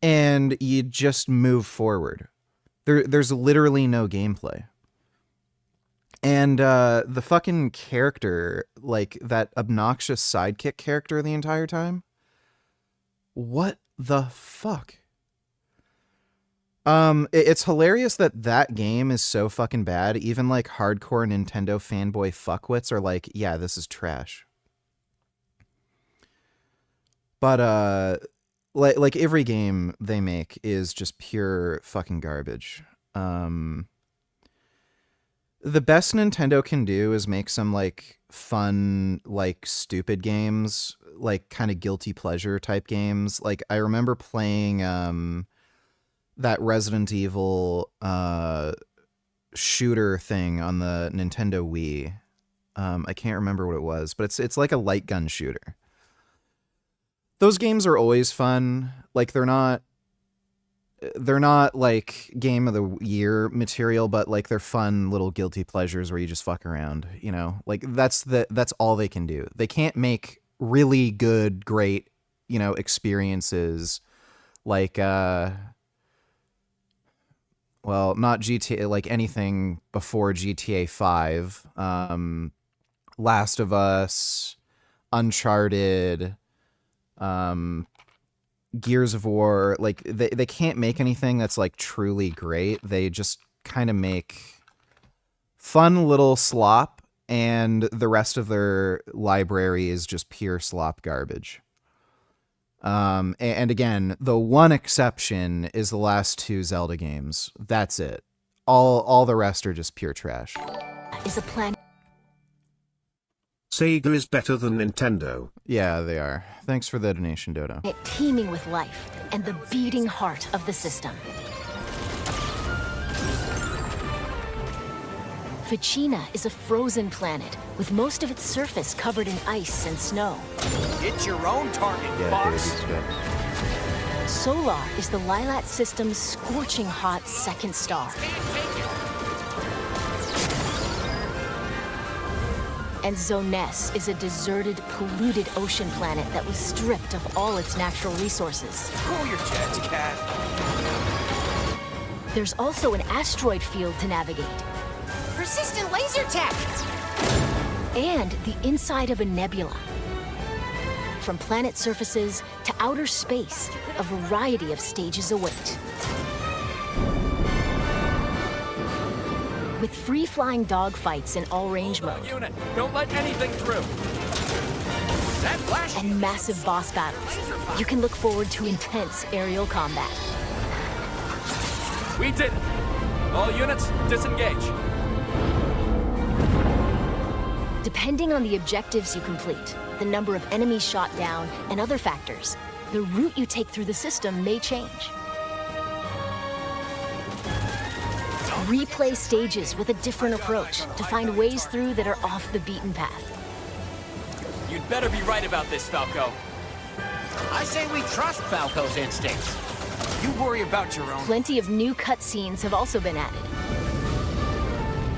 And you just move forward. There's literally no gameplay. And the fucking character, like that obnoxious sidekick character the entire time. What the fuck? It's hilarious that that game is so fucking bad. Even like hardcore Nintendo fanboy fuckwits are like, yeah, this is trash. But like every game they make is just pure fucking garbage. The best Nintendo can do is make some like fun, like stupid games, like kind of guilty pleasure type games. Like I remember playing that Resident Evil shooter thing on the Nintendo Wii. I can't remember what it was, but it's like a light gun shooter. Those games are always fun. Like they're not like game of the year material, but like they're fun little guilty pleasures where you just fuck around, you know? Like that's all they can do. They can't make really good, great, you know, experiences like well, not GTA, like anything before GTA 5, Last of Us, Uncharted, Gears of War. Like they can't make anything that's like truly great. They just kind of make fun little slop, and the rest of their library is just pure slop garbage. And again, the one exception is the last 2 Zelda games. That's it. All the rest are just pure trash. Is a plan. Sega is better than Nintendo. Yeah, they are. Thanks for the donation, Dodo. Teeming with life and the beating heart of the system. Ficina is a frozen planet with most of its surface covered in ice and snow. Get your own target, Fox. Solar is the Lilat system's scorching hot second star. And Zoness is a deserted, polluted ocean planet that was stripped of all its natural resources. Cool your jets, Cat. There's also an asteroid field to navigate. Persistent laser tech! And the inside of a nebula. From planet surfaces to outer space, a variety of stages await. with free-flying dogfights in all-range mode. Unit, don't let anything through. That flash And massive boss battles. You can look forward to intense aerial combat. We did it. All units, disengage. Depending on the objectives you complete, the number of enemies shot down, and other factors, the route you take through the system may change. Replay stages with a different approach to find ways through that are off the beaten path. You'd better be right about this, Falco. I say we trust Falco's instincts. You worry about your own. Plenty of new cutscenes have also been added.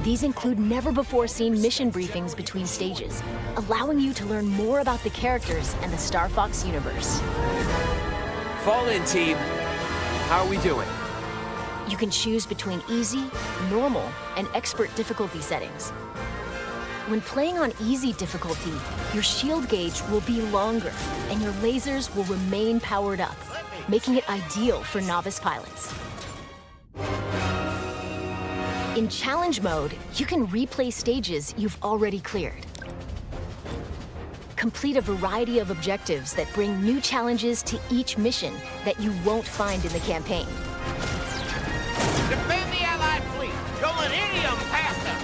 These include never-before-seen mission briefings between stages, allowing you to learn more about the characters and the Star Fox universe. Fall in, team. How are we doing? You can choose between easy, normal, and expert difficulty settings. When playing on easy difficulty, your shield gauge will be longer, and your lasers will remain powered up, making it ideal for novice pilots. In challenge mode, you can replay stages you've already cleared. Complete a variety of objectives that bring new challenges to each mission that you won't find in the campaign. Defend the Allied fleet! Don't let any of them pass them!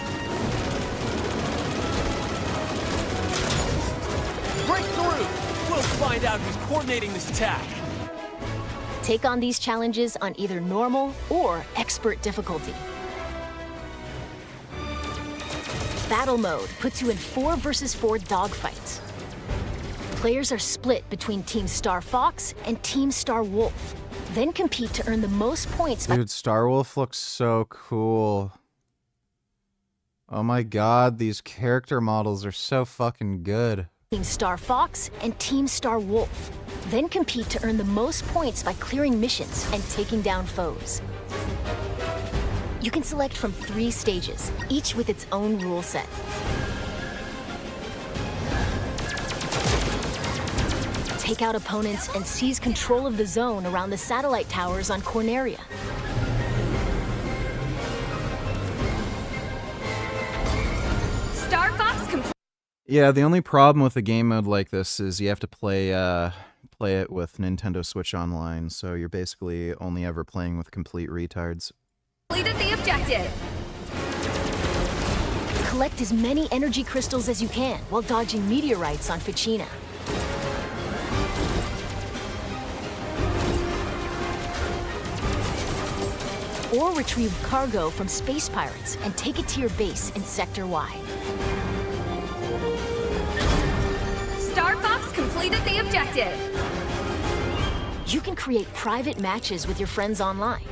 Break through! We'll find out who's coordinating this attack. Take on these challenges on either normal or expert difficulty. Battle mode puts you in 4 versus 4 dogfights. Players are split between Team Star Fox and Team Star Wolf, then compete to earn the most points by— Dude, Star Wolf looks so cool. Oh my god, these character models are so fucking good. Team Star Fox and Team Star Wolf, then compete to earn the most points by clearing missions and taking down foes. You can select from 3 stages, each with its own rule set. Take out opponents and seize control of the zone around the satellite towers on Corneria. Star Fox Yeah, the only problem with a game mode like this is you have to play it with Nintendo Switch Online, so you're basically only ever playing with complete retards. completed the objective. Collect as many energy crystals as you can while dodging meteorites on Ficina. Or retrieve cargo from space pirates and take it to your base in Sector Y. Star Fox completed the objective. You can create private matches with your friends online,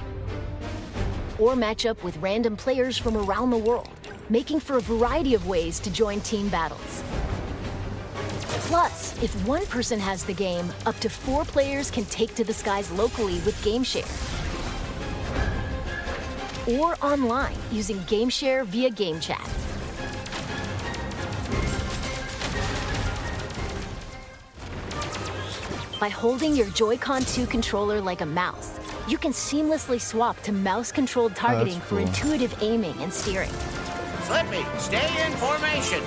or match up with random players from around the world, making for a variety of ways to join team battles. Plus, if one person has the game, up to 4 players can take to the skies locally with GameShare. Or online using GameShare via Game Chat. By holding your Joy-Con 2 controller like a mouse, you can seamlessly swap to mouse-controlled targeting for intuitive aiming and steering. Slippy, stay in formation.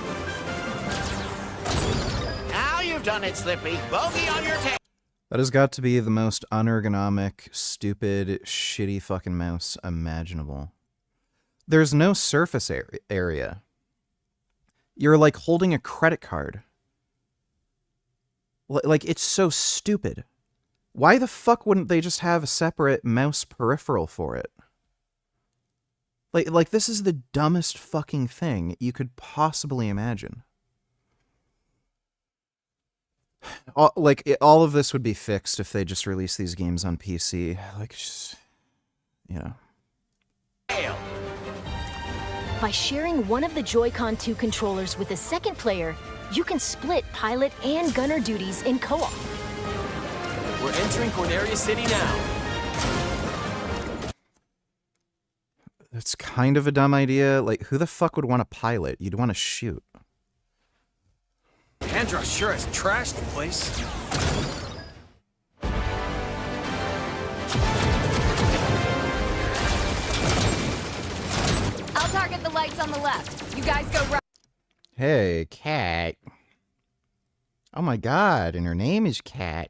Now you've done it, Slippy. Bogey on your tail. That has got to be the most unergonomic, stupid, shitty fucking mouse imaginable. There's no surface area. You're like holding a credit card. Like, it's so stupid. Why the fuck wouldn't they just have a separate mouse peripheral for it? Like this is the dumbest fucking thing you could possibly imagine. All of this would be fixed if they just released these games on PC. Like, just, you know. By sharing one of the Joy-Con 2 controllers with a second player, you can split pilot and gunner duties in co-op. We're entering Corneria City now. It's kind of a dumb idea. Like, who the fuck would want to pilot? You'd want to shoot. Andros sure has trashed the place. I'll target the lights on the left. You guys go right. Hey, Cat. Oh my god, and her name is Cat.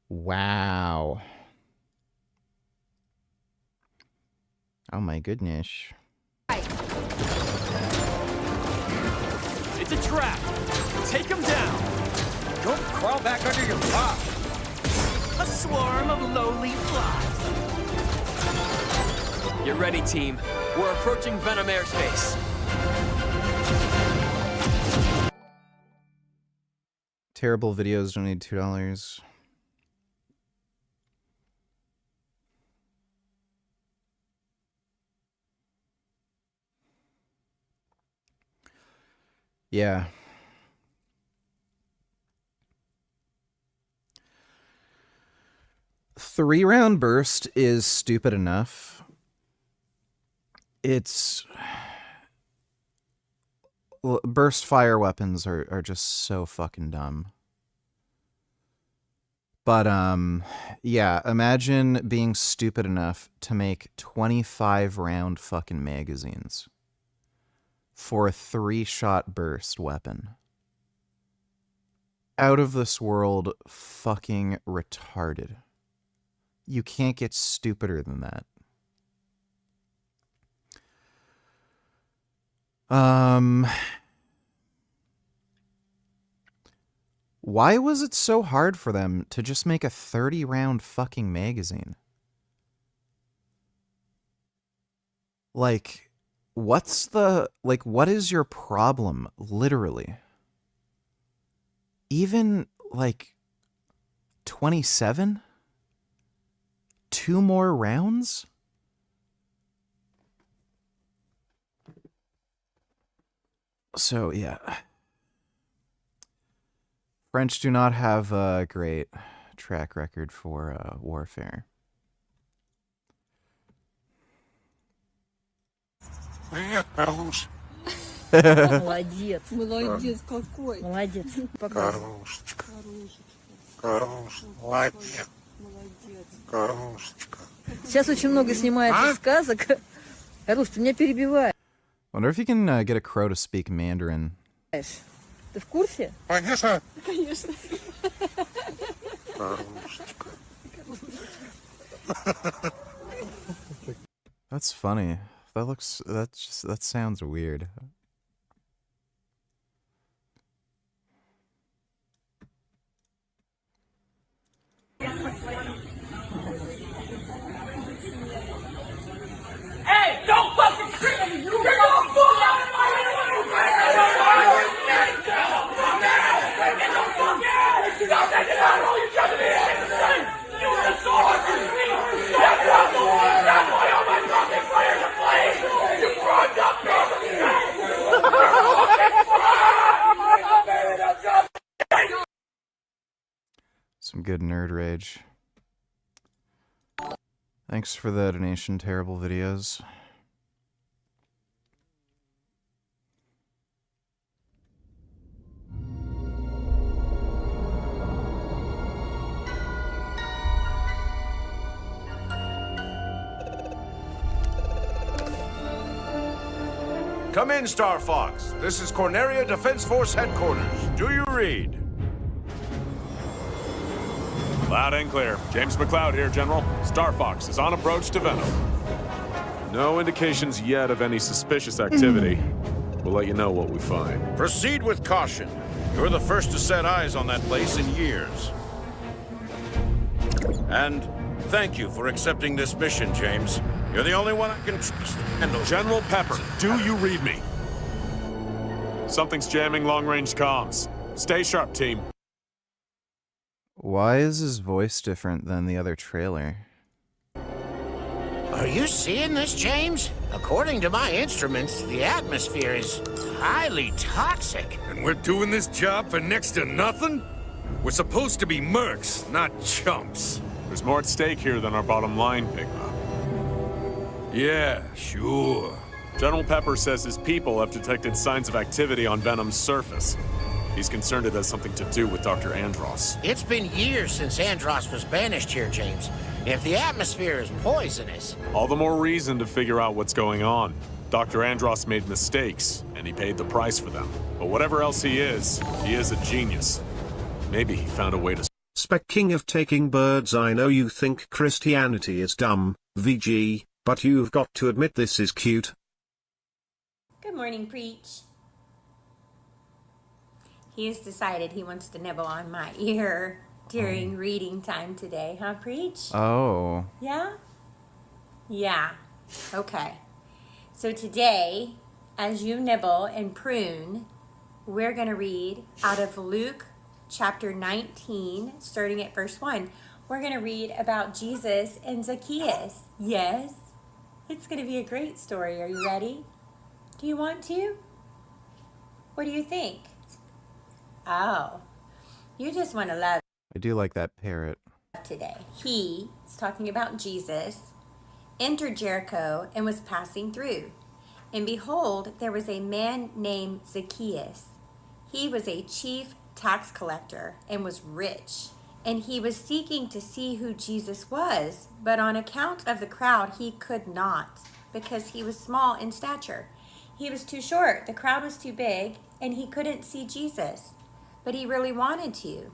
Wow. Oh my goodness. It's a trap. Take him down. Don't crawl back under your rock. A swarm of lowly flies. Get ready, team. We're approaching Venom airspace. Terrible videos don't need $2. Yeah. Three-round burst is stupid enough. It's... burst fire weapons are just so fucking dumb. But, yeah, imagine being stupid enough to make 25-round fucking magazines for a 3-shot burst weapon. Out of this world fucking retarded. You can't get stupider than that. Why was it so hard for them to just make a 30-round fucking magazine? Like, what is your problem, literally? Even, 27? 2 more rounds? So, yeah. French do not have a great track record for warfare. Молодец. Молодец какой. Молодец. Пока. Молодец. Сейчас очень много снимается сказок. Русь, ты меня перебиваешь. Wonder if you can get a crow to speak Mandarin. Ты в курсе? Конечно. Конечно. That's funny. That sounds weird. Hey, don't fucking scream at me! You're gonna fall out of my Some good nerd rage. Thanks for the donation, terrible videos. Come in, Star Fox. This is Corneria Defense Force Headquarters. Do you read? Loud and clear. James McLeod here, General. Star Fox is on approach to Venom. No indications yet of any suspicious activity. We'll let you know what we find. Proceed with caution. You're the first to set eyes on that place in years. And thank you for accepting this mission, James. You're the only one I can trust. General Pepper, do you read me? Something's jamming long-range comms. Stay sharp, team. Why is his voice different than the other trailer? Are you seeing this, James? According to my instruments, the atmosphere is highly toxic. And we're doing this job for next to nothing? We're supposed to be mercs, not chumps. There's more at stake here than our bottom line, Pigma. Yeah, sure. General Pepper says his people have detected signs of activity on Venom's surface. He's concerned it has something to do with Dr. Andros. It's been years since Andros was banished here, James. If the atmosphere is poisonous... All the more reason to figure out what's going on. Dr. Andros made mistakes, and he paid the price for them. But whatever else he is a genius. Maybe he found a way to... Spec King of Taking Birds, I know you think Christianity is dumb, VG, but you've got to admit this is cute. Good morning, Preach. He has decided he wants to nibble on my ear during reading time today, huh, Preach? Oh. Yeah? Yeah. Okay. So today, as you nibble and prune, we're going to read out of Luke chapter 19, starting at verse 1. We're going to read about Jesus and Zacchaeus. Yes, it's going to be a great story. Are you ready? Do you want to? What do you think? Oh, you just want to love I do like that parrot. today. He is talking about Jesus, entered Jericho and was passing through. And behold, there was a man named Zacchaeus. He was a chief tax collector and was rich. And he was seeking to see who Jesus was, but on account of the crowd, he could not, because he was small in stature. He was too short, the crowd was too big, and he couldn't see Jesus, but he really wanted to.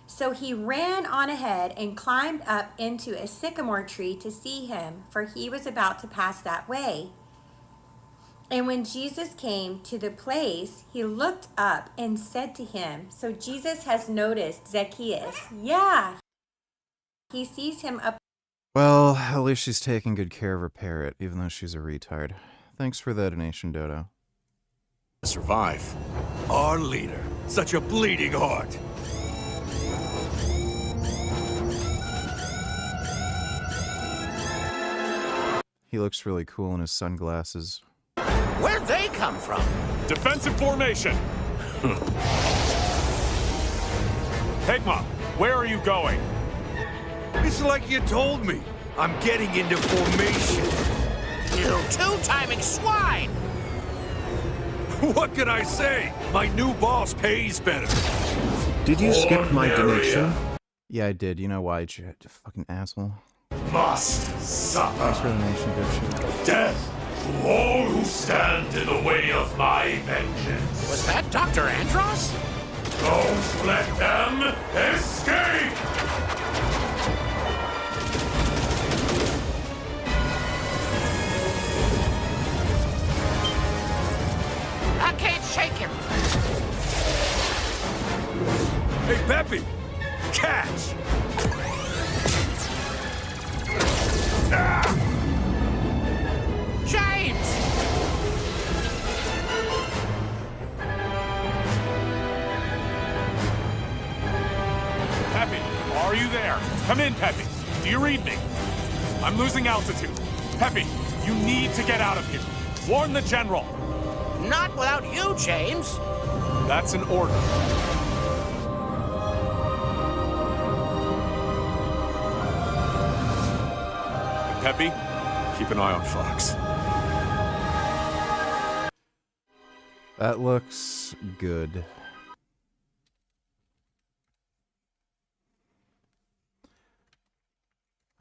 So he ran on ahead and climbed up into a sycamore tree to see him, for he was about to pass that way. And when Jesus came to the place, he looked up and said to him, so Jesus has noticed Zacchaeus. Yeah, he sees him up. Well, at least she's taking good care of her parrot, even though she's a retard. Thanks for the donation, Dodo. Survive. Our leader, such a bleeding heart. He looks really cool in his sunglasses. Where'd they come from? Defensive formation! Pegma, where are you going? It's like you told me. I'm getting into formation. You two-timing swine! What can I say? My new boss pays better. Did you skip my donation? Yeah, I did. You know why, you fucking asshole. Must suffer. Thanks for the donation, dipshit. Death to all who stand in the way of my vengeance. Was that Dr. Andros? Don't let them escape! I can't shake him. Hey, Peppy! Catch! James! Peppy, are you there? Come in, Peppy. Do you read me? I'm losing altitude. Peppy, you need to get out of here. Warn the general. Not without you, James. That's an order. And Peppy, keep an eye on Fox. That looks good.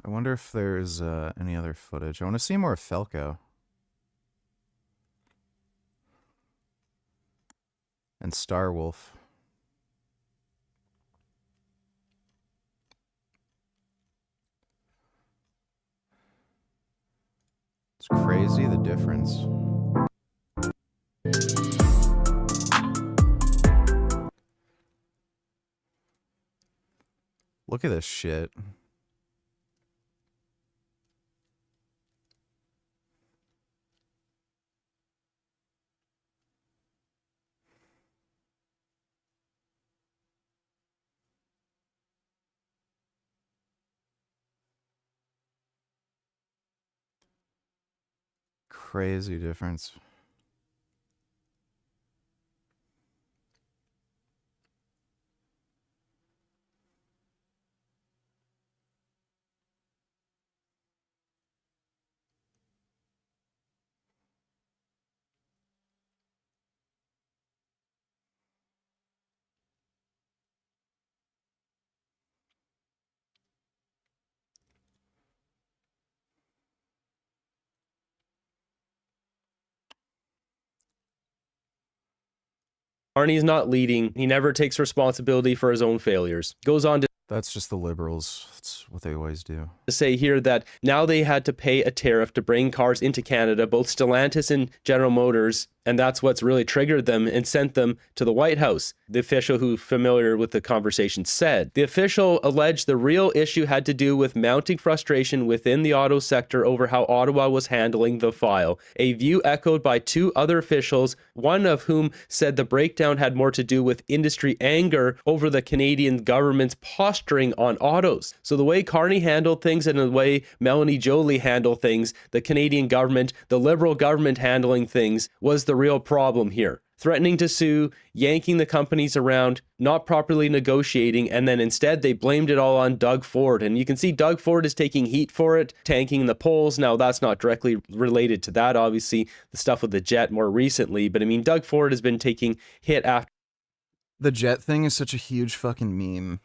I wonder if there's any other footage. I want to see more of Falco. And Starwolf. It's crazy the difference. Look at this shit. Crazy difference. Carney's not leading. He never takes responsibility for his own failures. Goes on to That's just the liberals. That's what they always do. say here that now they had to pay a tariff to bring cars into Canada, both Stellantis and General Motors, and that's what's really triggered them and sent them to the White House. The official who familiar with the conversation said. The official alleged the real issue had to do with mounting frustration within the auto sector over how Ottawa was handling the file, a view echoed by two other officials, one of whom said the breakdown had more to do with industry anger over the Canadian government's posturing on autos. So the way Carney handled things and the way Melanie Joly handled things, the Canadian government, the Liberal government handling things, was the real problem here. Threatening to sue, yanking the companies around, not properly negotiating, and then instead they blamed it all on Doug Ford. And you can see Doug Ford is taking heat for it, tanking the polls. Now, that's not directly related to that, obviously, the stuff with the jet more recently. But I mean, Doug Ford has been taking hit after. The jet thing is such a huge fucking meme.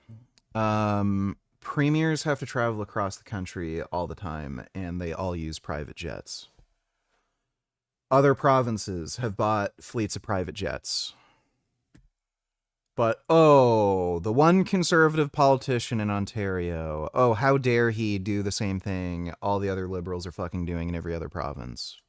Premiers have to travel across the country all the time, and they all use private jets. Other provinces have bought fleets of private jets. But, oh, the one conservative politician in Ontario, oh, how dare he do the same thing all the other liberals are fucking doing in every other province.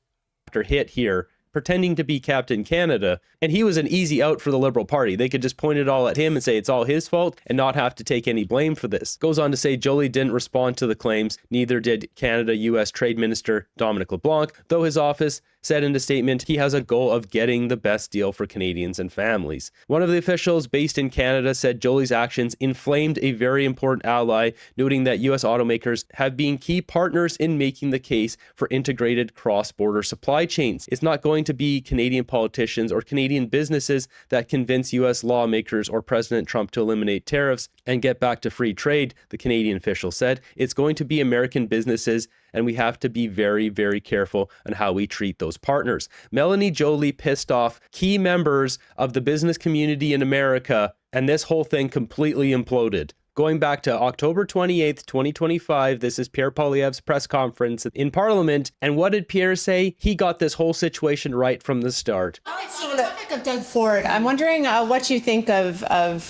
After hit here, pretending to be Captain Canada, and he was an easy out for the Liberal Party. They could just point it all at him and say it's all his fault and not have to take any blame for this. Goes on to say Joly didn't respond to the claims, neither did Canada-US Trade Minister Dominic LeBlanc, though his office said in a statement he has a goal of getting the best deal for Canadians and families. One of the officials based in Canada said Joly's actions inflamed a very important ally, noting that US automakers have been key partners in making the case for integrated cross-border supply chains. It's not going to be Canadian politicians or Canadian businesses that convince US lawmakers or President Trump to eliminate tariffs and get back to free trade, the Canadian official said. It's going to be American businesses, and we have to be very, very careful on how we treat those partners. Melanie Joly pissed off key members of the business community in America, and this whole thing completely imploded. Going back to October 28th, 2025, this is Pierre Poilievre's press conference in Parliament. And what did Pierre say? He got this whole situation right from the start. So the topic of Doug Ford, I'm wondering what you think of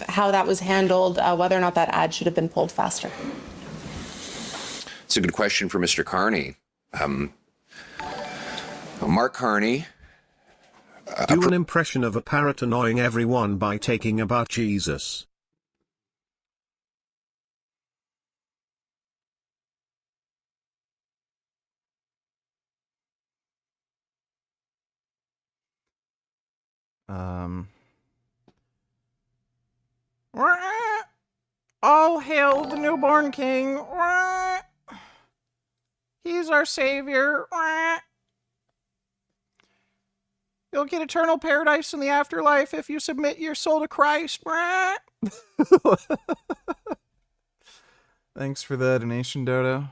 how that was handled, whether or not that ad should have been pulled faster. It's a good question for Mr. Carney. Mark Carney. Do an impression of a parrot annoying everyone by taking about Jesus. All hail the newborn king. He's our savior. You'll get eternal paradise in the afterlife if you submit your soul to Christ. Thanks for the donation, Dodo.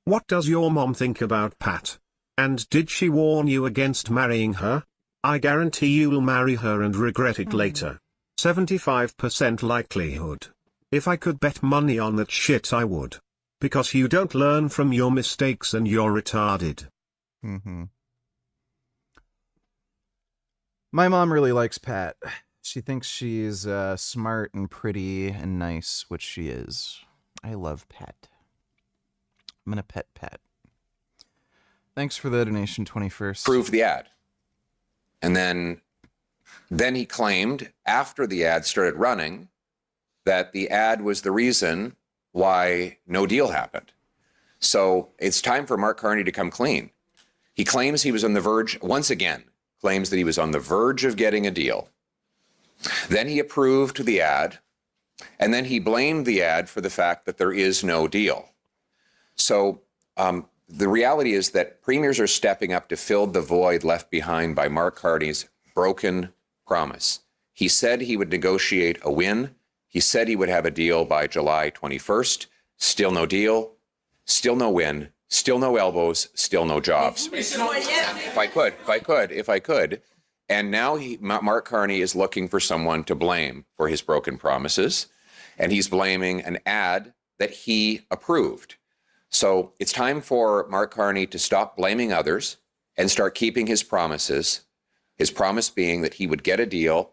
What does your mom think about Pat? And did she warn you against marrying her? I guarantee you'll marry her and regret it later. 75% likelihood. If I could bet money on that shit, I would. Because you don't learn from your mistakes and you're retarded. My mom really likes Pat. She thinks she's smart and pretty and nice, which she is. I love Pat. I'm gonna pet Pat. Thanks for the donation, 21st. Approved the ad. And then he claimed, after the ad started running, that the ad was the reason why no deal happened. So it's time for Mark Carney to come clean. He claims he was on the verge, once again, claims that he was on the verge of getting a deal. Then he approved the ad, and then he blamed the ad for the fact that there is no deal. So the reality is that premiers are stepping up to fill the void left behind by Mark Carney's broken promise. He said he would negotiate a win. He said he would have a deal by July 21st. Still no deal. Still no win. Still no elbows. Still no jobs. If I could. And now Mark Carney is looking for someone to blame for his broken promises. And he's blaming an ad that he approved. So it's time for Mark Carney to stop blaming others and start keeping his promises. His promise being that he would get a deal,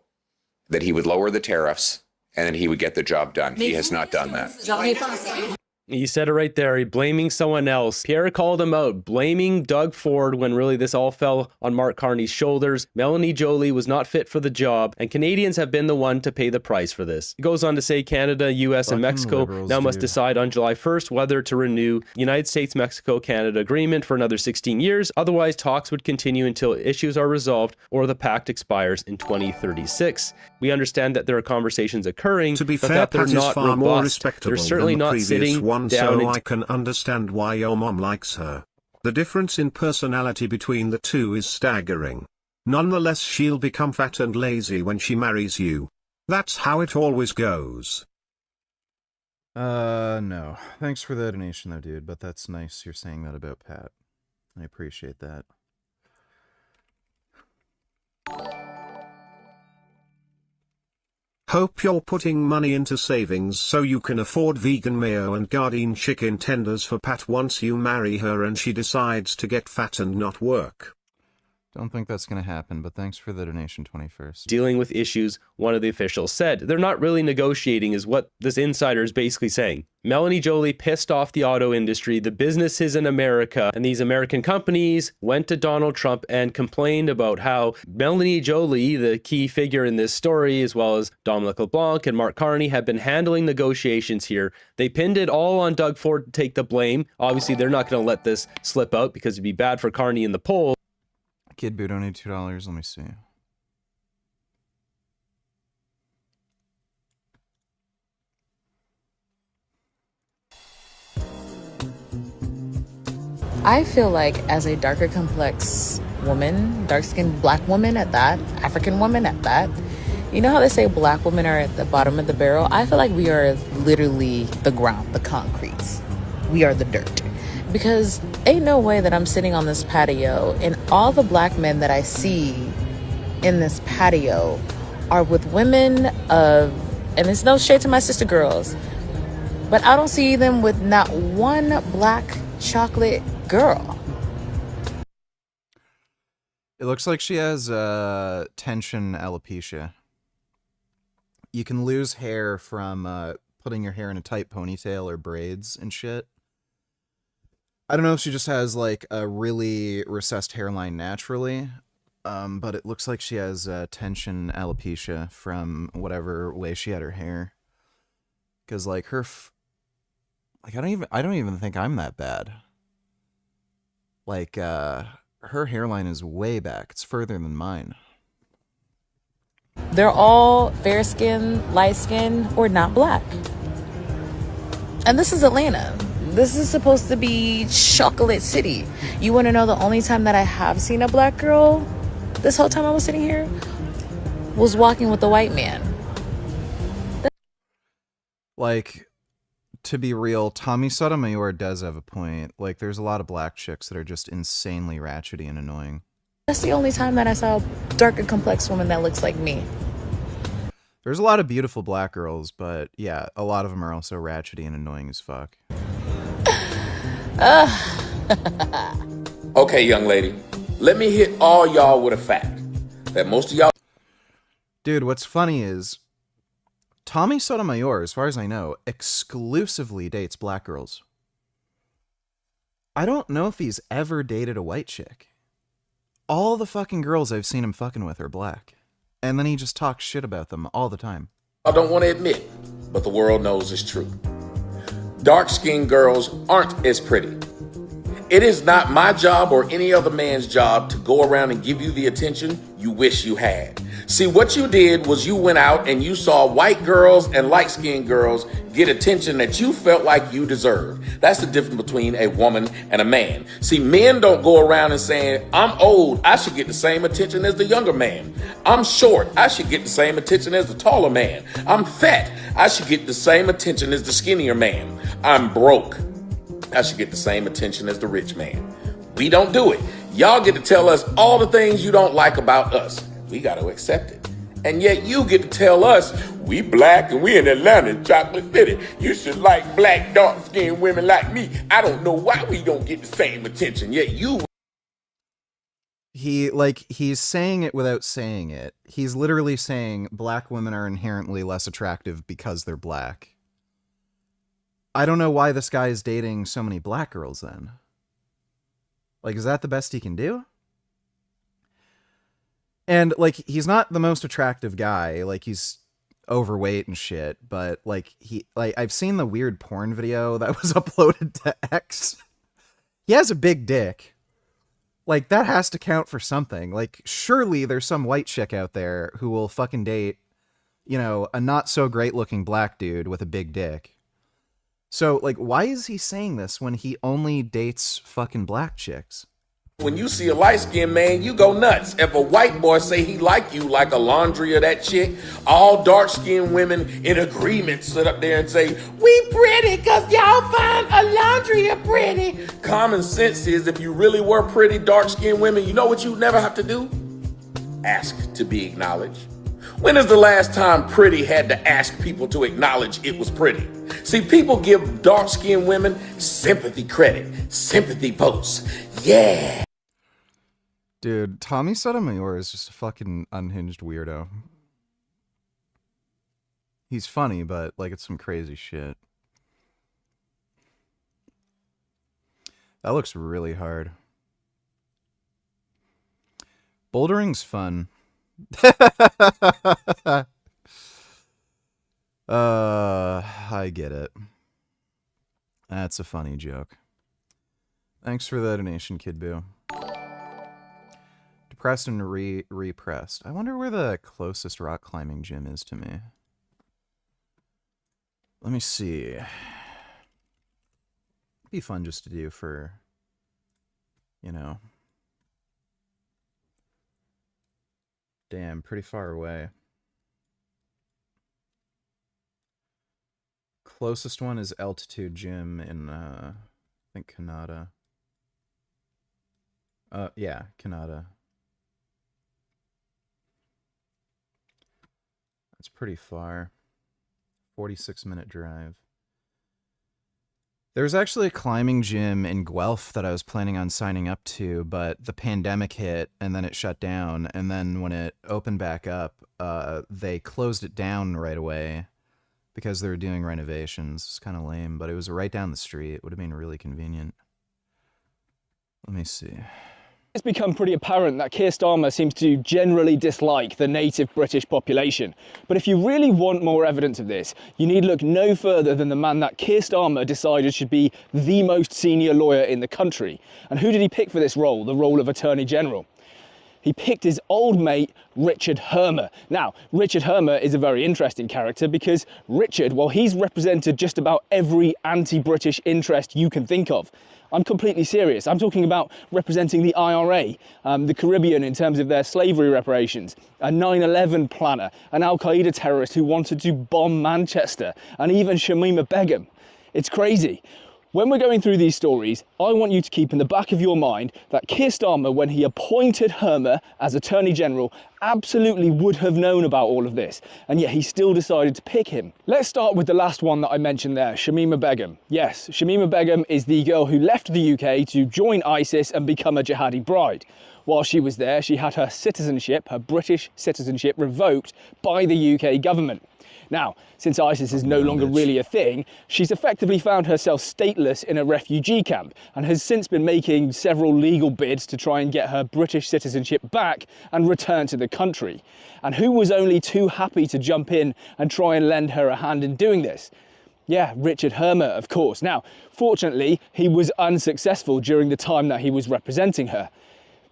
that he would lower the tariffs, and then he would get the job done. He has not done that. He said it right there. He blaming someone else. Pierre called him out, blaming Doug Ford when really this all fell on Mark Carney's shoulders. Melanie Joly was not fit for the job, and Canadians have been the one to pay the price for this. He goes on to say Canada, US, and Mexico now must decide on July 1st whether to renew United States-Mexico-Canada agreement for another 16 years. Otherwise, talks would continue until issues are resolved or the pact expires in 2036. We understand that there are conversations occurring, To be but fair, that they're Pat is not far more robust. respectable They're certainly than the not previous sitting one, down so and I can understand why your mom likes her. The difference in personality between the two is staggering. Nonetheless, she'll become fat and lazy when she marries you. That's how it always goes. No. Thanks for the donation though, dude, but that's nice you're saying that about Pat. I appreciate that. Hope you're putting money into savings so you can afford vegan mayo and Gardein chicken tenders for Pat once you marry her and she decides to get fat and not work. Don't think that's going to happen, but thanks for the donation, 21st. Dealing with issues, one of the officials said. They're not really negotiating is what this insider is basically saying. Melanie Joly pissed off the auto industry, the businesses in America, and these American companies went to Donald Trump and complained about how Melanie Joly, the key figure in this story, as well as Dominic LeBlanc and Mark Carney, have been handling negotiations here. They pinned it all on Doug Ford to take the blame. Obviously, they're not going to let this slip out because it'd be bad for Carney in the polls. Kid Boo donated $2. Let me see. I feel like as a darker complex woman, dark-skinned black woman at that, African woman at that, you know how they say black women are at the bottom of the barrel? I feel like we are literally the ground, the concrete. We are the dirt. Because ain't no way that I'm sitting on this patio and all the black men that I see in this patio are with women of, and it's no shade to my sister girls, but I don't see them with not one black chocolate girl. It looks like she has tension alopecia. You can lose hair from putting your hair in a tight ponytail or braids and shit. I don't know if she just has like a really recessed hairline naturally, but it looks like she has tension alopecia from whatever way she had her hair. Because like her, I don't even think I'm that bad. Like her hairline is way back. It's further than mine. They're all fair skin, light skin, or not black. And this is Atlanta. This is supposed to be chocolate city. You want to know the only time that I have seen a black girl this whole time I was sitting here was walking with a white man. Like, to be real, Tommy Sotomayor does have a point. Like, there's a lot of black chicks that are just insanely ratchety and annoying. That's the only time that I saw a darker complex woman that looks like me. There's a lot of beautiful black girls, but yeah, a lot of them are also ratchety and annoying as fuck. Okay, young lady, let me hit all y'all with a fact that most of y'all. Dude, what's funny is Tommy Sotomayor, as far as I know, exclusively dates black girls. I don't know if he's ever dated a white chick. All the fucking girls I've seen him fucking with are black. And then he just talks shit about them all the time. I don't want to admit, but the world knows it's true. Dark-skinned girls aren't as pretty. It is not my job or any other man's job to go around and give you the attention you wish you had. See, what you did was you went out and you saw white girls and light-skinned girls get attention that you felt like you deserved. That's the difference between a woman and a man. See, men don't go around and saying, I'm old, I should get the same attention as the younger man. I'm short, I should get the same attention as the taller man. I'm fat, I should get the same attention as the skinnier man. I'm broke, I should get the same attention as the rich man. We don't do it. Y'all get to tell us all the things you don't like about us. We got to accept it. And yet you get to tell us we black and we in Atlanta, chocolate city. You should like black, dark-skinned women like me. I don't know why we don't get the same attention. Yet you. he's saying it without saying it. He's literally saying black women are inherently less attractive because they're black. I don't know why this guy is dating so many black girls then. Like, is that the best he can do? And, like, he's not the most attractive guy. Like, he's overweight and shit. But, like, I've seen the weird porn video that was uploaded to X. He has a big dick. Like, that has to count for something. Like, surely there's some white chick out there who will fucking date, you know, a not so great looking black dude with a big dick. So, like, why is he saying this when he only dates fucking black chicks? When you see a light-skinned man, you go nuts. If a white boy say he like you like a laundry of that chick, all dark-skinned women in agreement sit up there and say, we pretty because y'all find a laundry of pretty. Common sense is if you really were pretty dark-skinned women, you know what you never have to do? Ask to be acknowledged. When is the last time pretty had to ask people to acknowledge it was pretty? See, people give dark-skinned women sympathy credit, sympathy votes. Yeah. Dude, Tommy Sotomayor is just a fucking unhinged weirdo. He's funny, but, like, it's some crazy shit. That looks really hard. Bouldering's fun. I get it. That's a funny joke. Thanks for the donation, Kid Boo. Depressed and repressed. I wonder where the closest rock climbing gym is to me. Let me see. It'd be fun just to do for, you know. Damn, pretty far away. Closest one is Altitude Gym in, I think, Canada. Yeah, Canada. That's pretty far. 46-minute drive. There's actually a climbing gym in Guelph that I was planning on signing up to, but the pandemic hit and then it shut down. And then when it opened back up, they closed it down right away because they were doing renovations. It's kind of lame, but it was right down the street. It would have been really convenient. Let me see. It's become pretty apparent that Keir Starmer seems to generally dislike the native British population. But if you really want more evidence of this, you need look no further than the man that Keir Starmer decided should be the most senior lawyer in the country. And who did he pick for this role, the role of Attorney General? He picked his old mate, Richard Hermer. Now, Richard Hermer is a very interesting character because Richard, well, he's represented just about every anti-British interest you can think of. I'm completely serious. I'm talking about representing the IRA, the Caribbean in terms of their slavery reparations, a 9/11 planner, an Al-Qaeda terrorist who wanted to bomb Manchester, and even Shamima Begum. It's crazy. When we're going through these stories, I want you to keep in the back of your mind that Keir Starmer, when he appointed Hermer as Attorney General, absolutely would have known about all of this, and yet he still decided to pick him. Let's start with the last one that I mentioned there, Shamima Begum. Yes, Shamima Begum is the girl who left the UK to join ISIS and become a jihadi bride. While she was there, she had her citizenship, her British citizenship, revoked by the UK government. Now, since ISIS is no longer really a thing, she's effectively found herself stateless in a refugee camp and has since been making several legal bids to try and get her British citizenship back and return to the country. And who was only too happy to jump in and try and lend her a hand in doing this? Yeah, Richard Hermer, of course. Now, fortunately, he was unsuccessful during the time that he was representing her.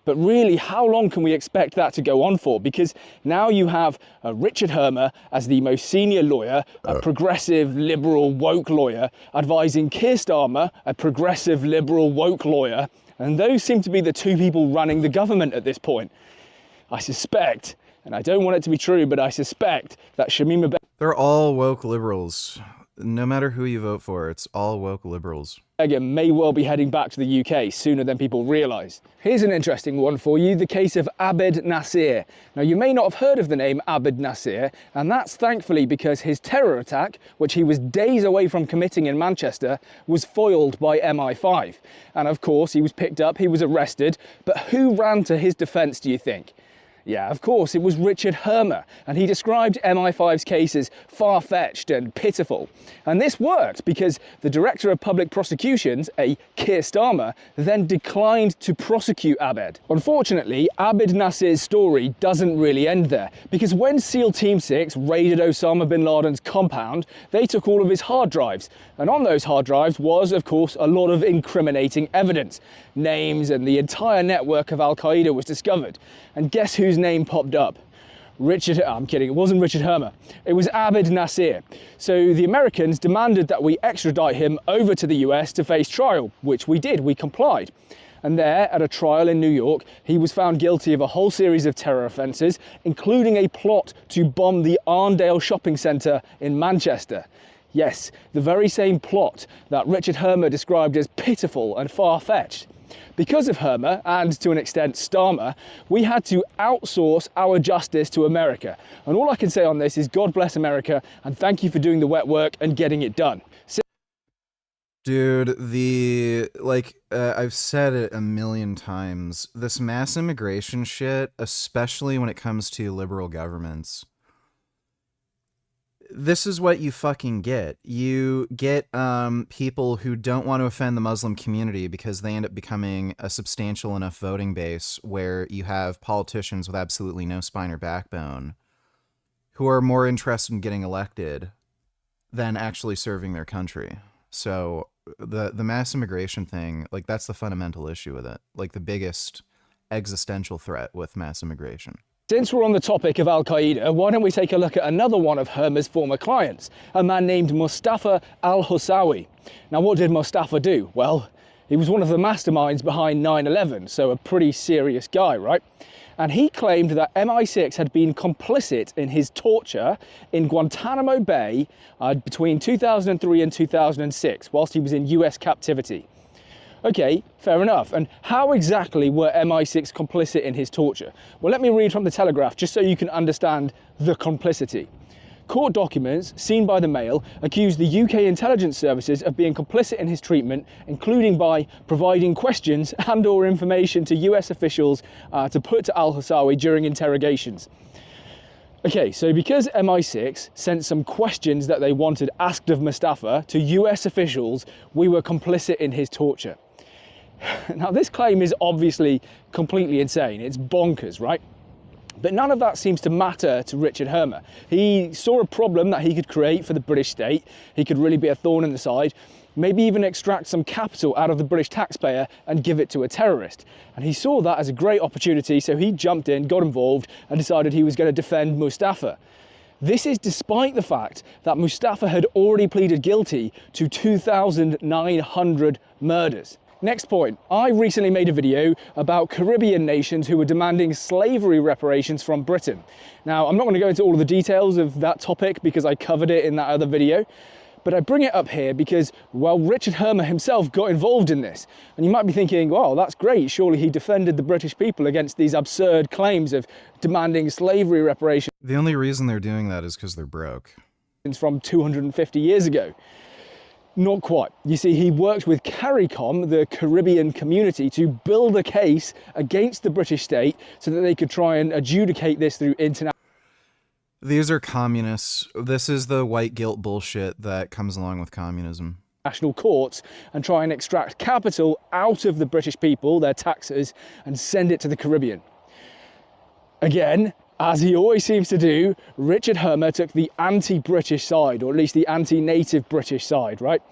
But really, how long can we expect that to go on for? Because now you have Richard Hermer as the most senior lawyer, a progressive, liberal, woke lawyer, advising Keir Starmer, a progressive, liberal, woke lawyer. And those seem to be the two people running the government at this point. I suspect, and I don't want it to be true, but I suspect that Shamima... They're all woke liberals. no matter who you vote for, it's all woke liberals. Again, may well be heading back to the UK sooner than people realise. Here's an interesting one for you, the case of Abed Nasir. Now, you may not have heard of the name Abed Nasir, and that's thankfully because his terror attack, which he was days away from committing in Manchester, was foiled by MI5. And of course, he was picked up, he was arrested, but who ran to his defence, do you think? Yeah, of course, it was Richard Hermer, and he described MI5's case as far-fetched and pitiful. And this worked because the Director of Public Prosecutions, a Keir Starmer, then declined to prosecute Abed. Unfortunately, Abed Nasir's story doesn't really end there, because when SEAL Team 6 raided Osama bin Laden's compound, they took all of his hard drives. And on those hard drives was, of course, a lot of incriminating evidence. Names and the entire network of Al-Qaeda was discovered. And guess whose name popped up? I'm kidding, it wasn't Richard Hermer. It was Abed Nasir. So the Americans demanded that we extradite him over to the US to face trial, which we did, we complied. And there, at a trial in New York, he was found guilty of a whole series of terror offences, including a plot to bomb the Arndale shopping centre in Manchester. Yes, the very same plot that Richard Hermer described as pitiful and far-fetched. Because of Hermer, and to an extent Starmer, we had to outsource our justice to America. And all I can say on this is God bless America, and thank you for doing the wet work and getting it done. Dude, I've said it a million times, this mass immigration shit, especially when it comes to liberal governments, this is what you fucking get. You get people who don't want to offend the Muslim community because they end up becoming a substantial enough voting base where you have politicians with absolutely no spine or backbone who are more interested in getting elected than actually serving their country. So the mass immigration thing, like, that's the fundamental issue with it. Like, the biggest existential threat with mass immigration. Since we're on the topic of Al-Qaeda, why don't we take a look at another one of Hermer's former clients, a man named Mustafa al-Hussawi. Now, what did Mustafa do? Well, he was one of the masterminds behind 9/11, so a pretty serious guy, right? And he claimed that MI6 had been complicit in his torture in Guantanamo Bay between 2003 and 2006, whilst he was in US captivity. Okay, fair enough. And how exactly were MI6 complicit in his torture? Well, let me read from the Telegraph just so you can understand the complicity. Court documents, seen by the Mail, accuse the UK intelligence services of being complicit in his treatment, including by providing questions and or information to US officials to put to al-Hussawi during interrogations. Okay, so because MI6 sent some questions that they wanted asked of Mustafa to US officials, we were complicit in his torture. Now, this claim is obviously completely insane. It's bonkers, right? But none of that seems to matter to Richard Hermer. He saw a problem that he could create for the British state. He could really be a thorn in the side, maybe even extract some capital out of the British taxpayer and give it to a terrorist. And he saw that as a great opportunity, so he jumped in, got involved, and decided he was going to defend Mustafa. This is despite the fact that Mustafa had already pleaded guilty to 2,900 murders. Next point, I recently made a video about Caribbean nations who were demanding slavery reparations from Britain. Now, I'm not going to go into all of the details of that topic because I covered it in that other video, but I bring it up here because, well, Richard Hermer himself got involved in this. And you might be thinking, well, that's great, surely he defended the British people against these absurd claims of demanding slavery reparations. The only reason they're doing that is because they're broke. From 250 years ago. Not quite. You see, he worked with CARICOM, the Caribbean community, to build a case against the British state so that they could try and adjudicate this through international... These are communists. This is the white guilt bullshit that comes along with communism. National courts and try and extract capital out of the British people, their taxes, and send it to the Caribbean. Again, as he always seems to do, Richard Hermer took the anti-British side, or at least the anti-native British side, right?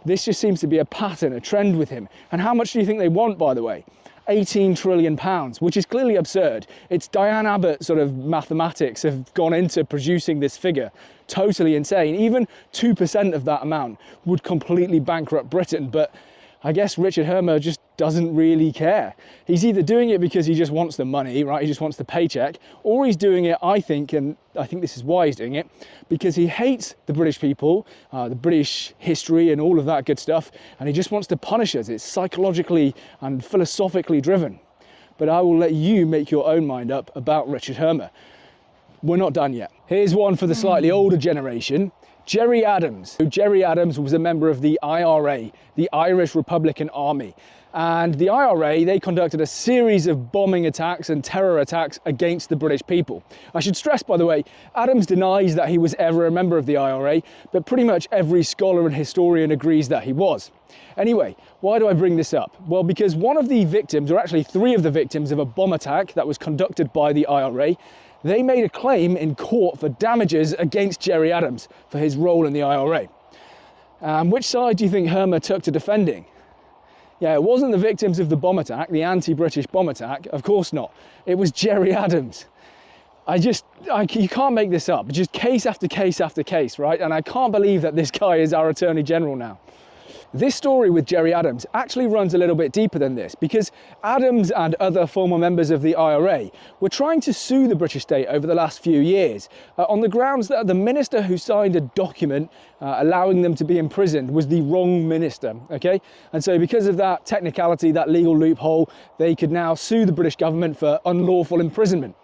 This just seems to be a pattern, a trend with him. And how much do you think they want, by the way? £18 trillion, which is clearly absurd. It's Diane Abbott sort of mathematics have gone into producing this figure. Totally insane. Even 2% of that amount would completely bankrupt Britain. But I guess Richard Hermer just doesn't really care. He's either doing it because he just wants the money, right? He just wants the paycheck, or he's doing it, I think, and I think this is why he's doing it, because he hates the British people, the British history and all of that good stuff, and he just wants to punish us. It's psychologically and philosophically driven. But I will let you make your own mind up about Richard Hermer. We're not done yet. Here's one for the slightly older generation. Gerry Adams. Gerry Adams was a member of the IRA, the Irish Republican Army. And the IRA, they conducted a series of bombing attacks and terror attacks against the British people. I should stress, by the way, Adams denies that he was ever a member of the IRA, but pretty much every scholar and historian agrees that he was. Anyway, why do I bring this up? Well, because one of the victims, or actually 3 of the victims of a bomb attack that was conducted by the IRA, they made a claim in court for damages against Gerry Adams for his role in the IRA. Which side do you think Hermer took to defending? Yeah, it wasn't the victims of the bomb attack, the anti-British bomb attack, of course not. It was Gerry Adams. You can't make this up. Just case after case after case, right? And I can't believe that this guy is our Attorney General now. This story with Gerry Adams actually runs a little bit deeper than this, because Adams and other former members of the IRA were trying to sue the British state over the last few years on the grounds that the minister who signed a document allowing them to be imprisoned was the wrong minister, okay? And so because of that technicality, that legal loophole, they could now sue the British government for unlawful imprisonment.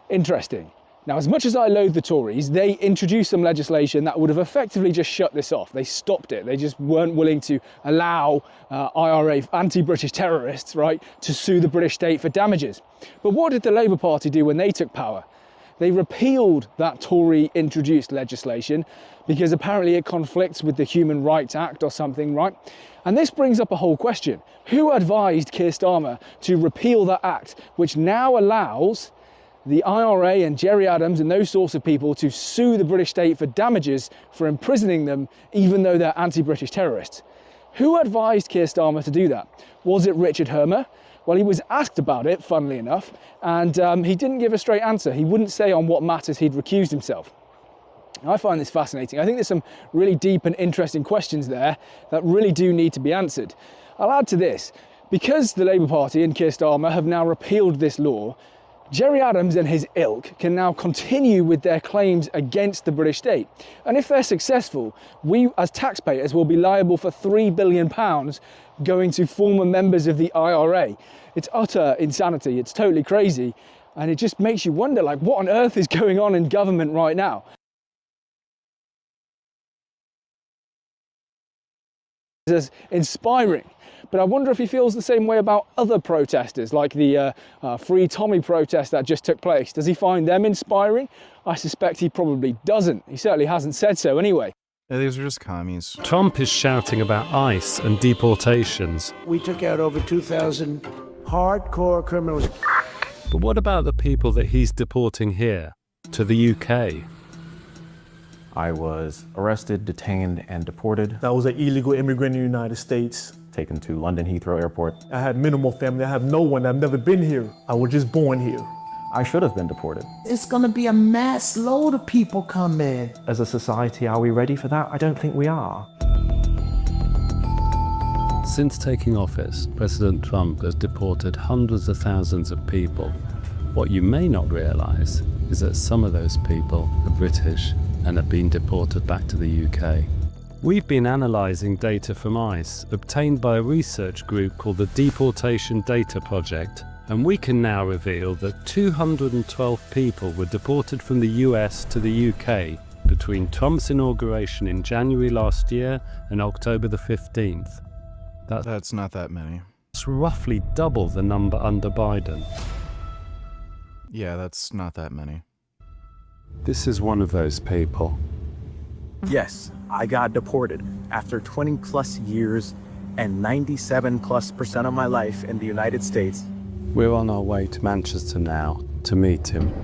Interesting. Now, as much as I loathe the Tories, they introduced some legislation that would have effectively just shut this off. They stopped it. They just weren't willing to allow IRA anti-British terrorists, right, to sue the British state for damages. But what did the Labour Party do when they took power? They repealed that Tory-introduced legislation because apparently it conflicts with the Human Rights Act or something, right? And this brings up a whole question. Who advised Keir Starmer to repeal that act, which now allows the IRA and Gerry Adams and those sorts of people to sue the British state for damages for imprisoning them, even though they're anti-British terrorists? Who advised Keir Starmer to do that? Was it Richard Hermer? Well, he was asked about it, funnily enough, and he didn't give a straight answer. He wouldn't say on what matters he'd recused himself. I find this fascinating. I think there's some really deep and interesting questions there that really do need to be answered. I'll add to this. Because the Labour Party and Keir Starmer have now repealed this law, Gerry Adams and his ilk can now continue with their claims against the British state. And if they're successful, we as taxpayers will be liable for £3 billion going to former members of the IRA. It's utter insanity. It's totally crazy. And it just makes you wonder, like, what on earth is going on in government right now? As inspiring. But I wonder if he feels the same way about other protesters, like the Free Tommy protest that just took place. Does he find them inspiring? I suspect he probably doesn't. He certainly hasn't said so anyway. Yeah, these are just commies. Trump is shouting about ICE and deportations. We took out over 2,000 hardcore criminals. But what about the people that he's deporting here, to the UK? I was arrested, detained, and deported. I was an illegal immigrant in the United States. Taken to London Heathrow Airport. I had minimal family. I have no one. I've never been here. I was just born here. I should have been deported. It's gonna be a mass load of people coming. As a society, are we ready for that? I don't think we are. Since taking office, President Trump has deported hundreds of thousands of people. What you may not realize is that some of those people are British and have been deported back to the UK. We've been analysing data from ICE, obtained by a research group called the Deportation Data Project, and we can now reveal that 212 people were deported from the US to the UK between Trump's inauguration in January last year and October the 15th. That's not that many. It's roughly double the number under Biden. Yeah, that's not that many. This is one of those people. Yes, I got deported after 20 plus years and 97+% of my life in the United States. We're on our way to Manchester now to meet him.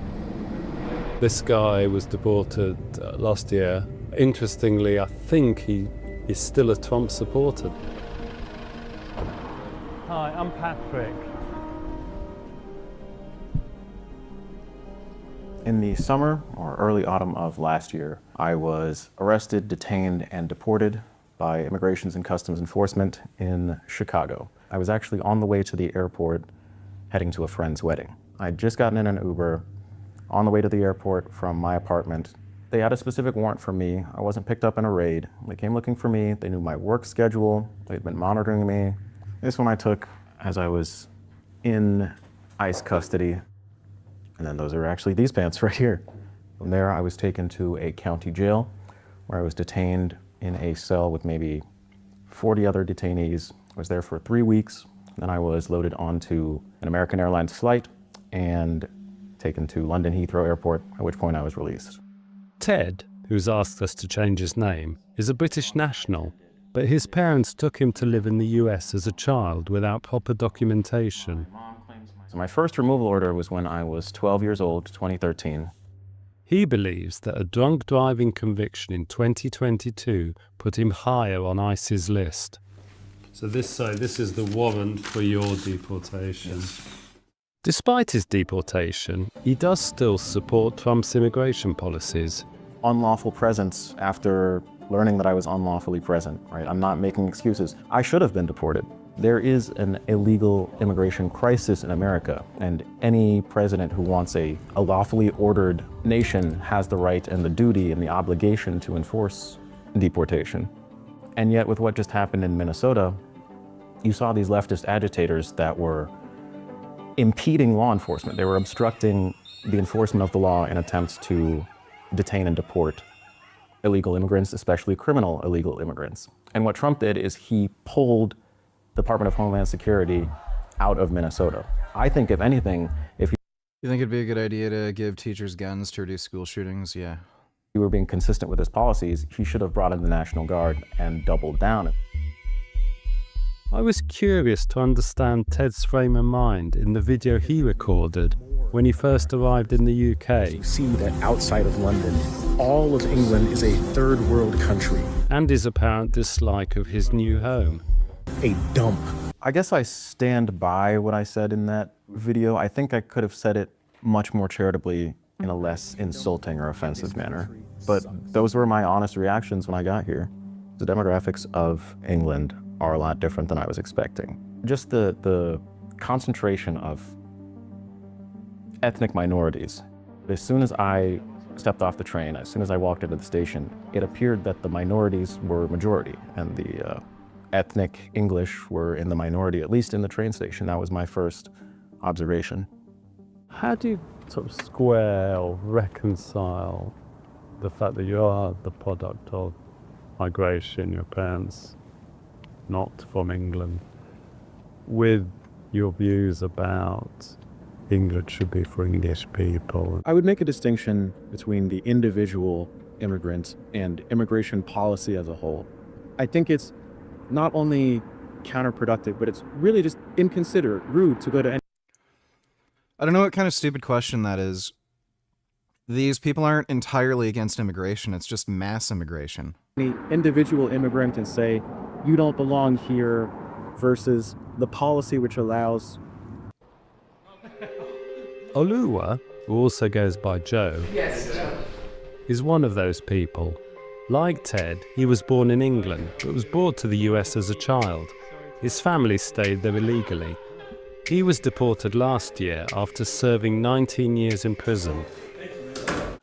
This guy was deported last year. Interestingly, I think he is still a Trump supporter. Hi, I'm Patrick. In the summer or early autumn of last year, I was arrested, detained, and deported by Immigrations and Customs Enforcement in Chicago. I was actually on the way to the airport heading to a friend's wedding. I'd just gotten in an Uber on the way to the airport from my apartment. They had a specific warrant for me. I wasn't picked up in a raid. They came looking for me. They knew my work schedule. They'd been monitoring me. This one I took as I was in ICE custody. And then those are actually these pants right here. From there, I was taken to a county jail where I was detained in a cell with maybe 40 other detainees. I was there for 3 weeks. Then I was loaded onto an American Airlines flight and taken to London Heathrow Airport, at which point I was released. Ted, who's asked us to change his name, is a British national, but his parents took him to live in the US as a child without proper documentation. So my first removal order was when I was 12 years old, 2013. He believes that a drunk driving conviction in 2022 put him higher on ICE's list. So this is the warrant for your deportation. Yes. Despite his deportation, he does still support Trump's immigration policies. Unlawful presence after learning that I was unlawfully present, right? I'm not making excuses. I should have been deported. There is an illegal immigration crisis in America, and any president who wants a lawfully ordered nation has the right and the duty and the obligation to enforce deportation. And yet with what just happened in Minnesota, you saw these leftist agitators that were impeding law enforcement. They were obstructing the enforcement of the law in attempts to detain and deport illegal immigrants, especially criminal illegal immigrants. And what Trump did is he pulled the Department of Homeland Security out of Minnesota. I think, if anything, if he... You think it'd be a good idea to give teachers guns to reduce school shootings? Yeah. He were being consistent with his policies, he should have brought in the National Guard and doubled down. I was curious to understand Ted's frame of mind in the video he recorded when he first arrived in the UK. You see that outside of London, all of England is a third world country. And his apparent dislike of his new home. A dump. I guess I stand by what I said in that video. I think I could have said it much more charitably in a less insulting or offensive manner. But those were my honest reactions when I got here. The demographics of England are a lot different than I was expecting. Just the concentration of ethnic minorities. As soon as I stepped off the train, as soon as I walked into the station, it appeared that the minorities were majority and the ethnic English were in the minority, at least in the train station. That was my first observation. How do you sort of square or reconcile the fact that you are the product of migration, your parents not from England, with your views about England should be for English people? I would make a distinction between the individual immigrant and immigration policy as a whole. I think it's not only counterproductive, but it's really just inconsiderate, rude to go to any... I don't know what kind of stupid question that is. These people aren't entirely against immigration, it's just mass immigration. Any individual immigrant and say, you don't belong here, versus the policy which allows... Oluwa, who also goes by Joe, is one of those people. Like Ted, he was born in England, but was brought to the US as a child. His family stayed there illegally. He was deported last year after serving 19 years in prison.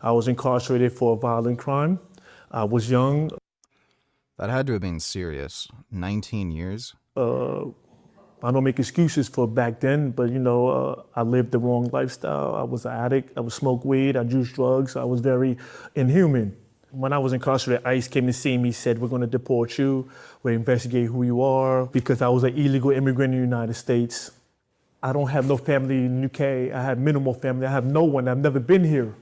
I was incarcerated for a violent crime. I was young. That had to have been serious. 19 years? I don't make excuses for back then, but you know, I lived the wrong lifestyle. I was an addict. I would smoke weed. I used drugs. I was very inhuman. When I was incarcerated, ICE came to see me, said, we're going to deport you. We'll investigate who you are, because I was an illegal immigrant in the United States. I don't have no family in the UK. I have minimal family. I have no one. I've never been here.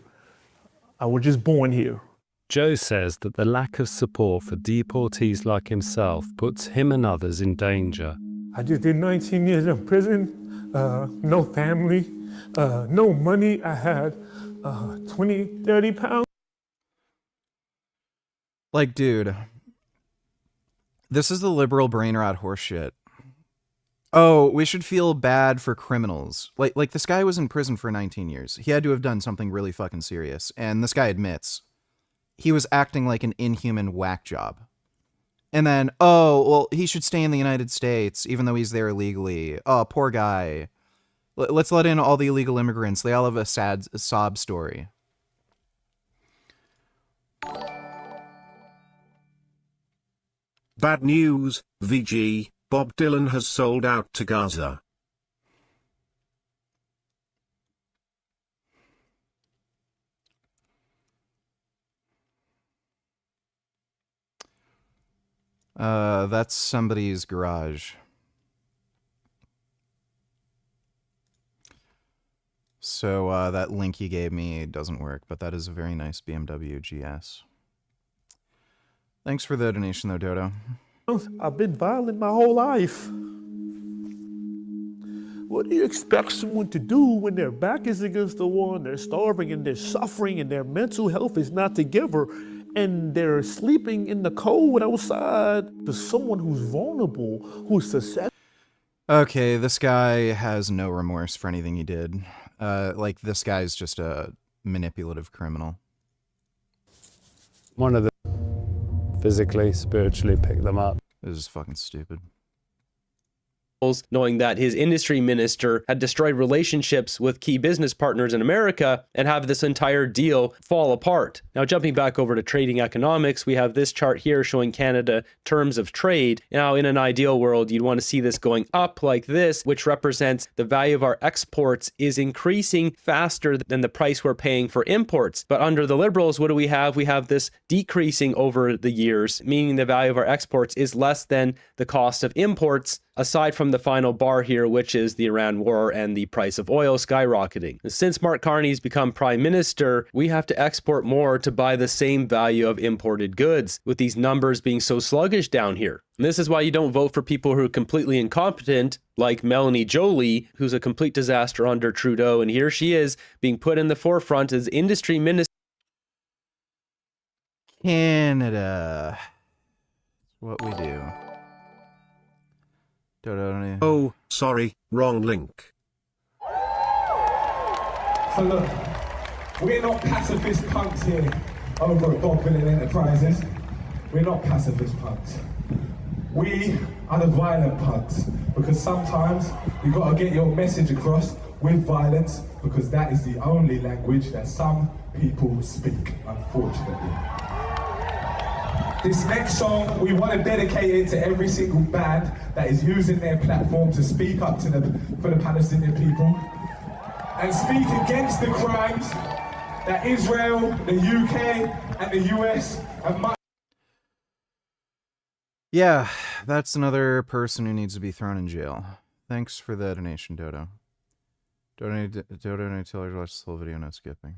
I was just born here. Joe says that the lack of support for deportees like himself puts him and others in danger. I just did 19 years in prison, no family, no money. I had 20, 30 pounds. Like, dude, this is the liberal brain rot horseshit. Oh, we should feel bad for criminals. Like this guy was in prison for 19 years. He had to have done something really fucking serious. And this guy admits he was acting like an inhuman whack job. And then, oh, well, he should stay in the United States, even though he's there illegally. Oh, poor guy. Let's let in all the illegal immigrants. They all have a sad sob story. Bad news, VG, Bob Dylan has sold out to Gaza. That's somebody's garage. So that link he gave me doesn't work, but that is a very nice BMW GS. Thanks for the donation, though, Dodo. I've been violent my whole life. What do you expect someone to do when their back is against the wall and they're starving and they're suffering and their mental health is not together and they're sleeping in the cold outside? To someone who's vulnerable, who's susceptible. Okay, this guy has no remorse for anything he did. Like, this guy's just a manipulative criminal. One of the physically, spiritually pick them up. This is fucking stupid. Knowing that his industry minister had destroyed relationships with key business partners in America and have this entire deal fall apart. Now, jumping back over to trading economics, we have this chart here showing Canada terms of trade. Now, in an ideal world, you'd want to see this going up like this, which represents the value of our exports is increasing faster than the price we're paying for imports. But under the Liberals, what do we have? We have this decreasing over the years, meaning the value of our exports is less than the cost of imports, aside from the final bar here, which is the Iran war and the price of oil skyrocketing. Since Mark Carney's become prime minister, we have to export more to buy the same value of imported goods, with these numbers being so sluggish down here. And this is why you don't vote for people who are completely incompetent, like Melanie Joly, who's a complete disaster under Trudeau, and here she is being put in the forefront as industry minister. Canada. What we do. Oh, sorry, wrong link. So look, we're not pacifist punks here over at God Villain Enterprises. We're not pacifist punks. We are the violent punks, because sometimes you got to get your message across with violence, because that is the only language that some people speak, unfortunately. This next song, we want to dedicate it to every single band that is using their platform to speak up to for the Palestinian people and speak against the crimes that Israel, the UK, and the US and Yeah, that's another person who needs to be thrown in jail. Thanks for the donation, Dodo. Dodo tell her to watch the whole video, no skipping.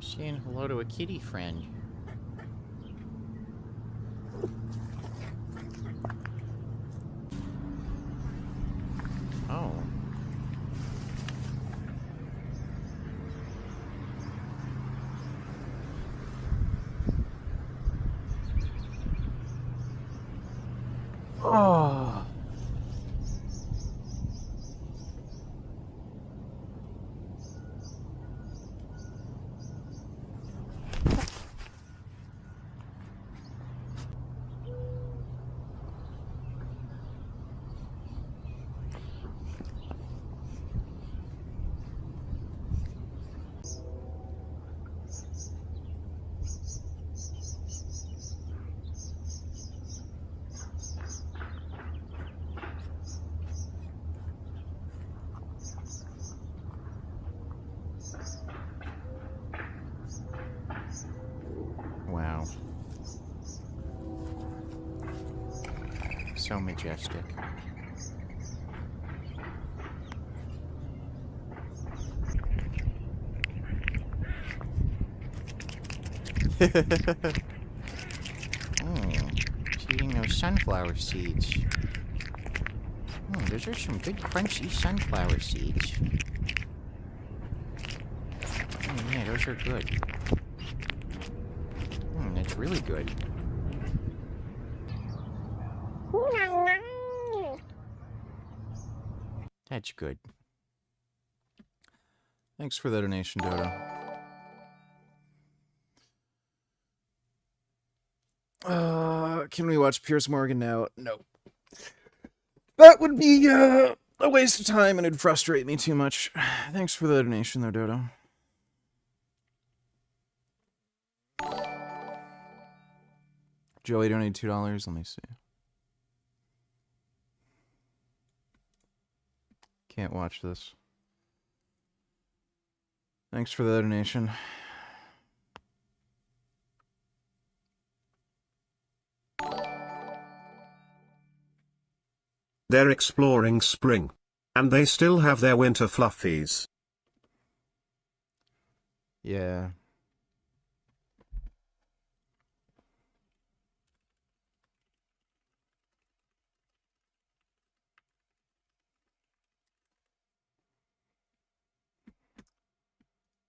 Saying hello to a kitty friend. Oh. Oh. Wow. So majestic. Eating those sunflower seeds. Those are some good crunchy sunflower seeds. Yeah, those are good. That's really good. That's good. Thanks for the donation, Dodo. Can we watch Piers Morgan now? No. That would be a waste of time and it'd frustrate me too much. Thanks for the donation, though, Dodo. Joey donated $2. Let me see. Can't watch this. Thanks for the donation. They're exploring spring. And they still have their winter fluffies. Yeah.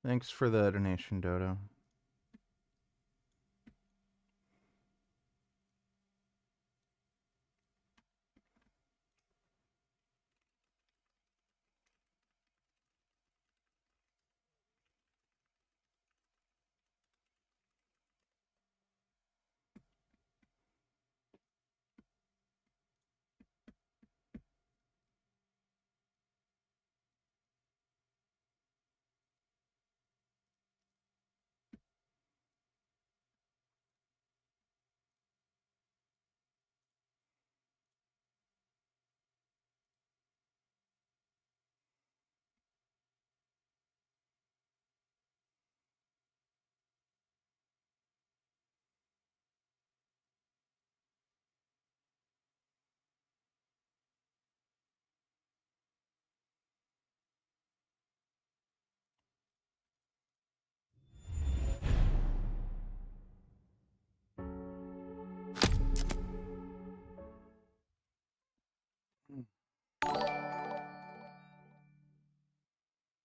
Thanks for the donation, Dodo.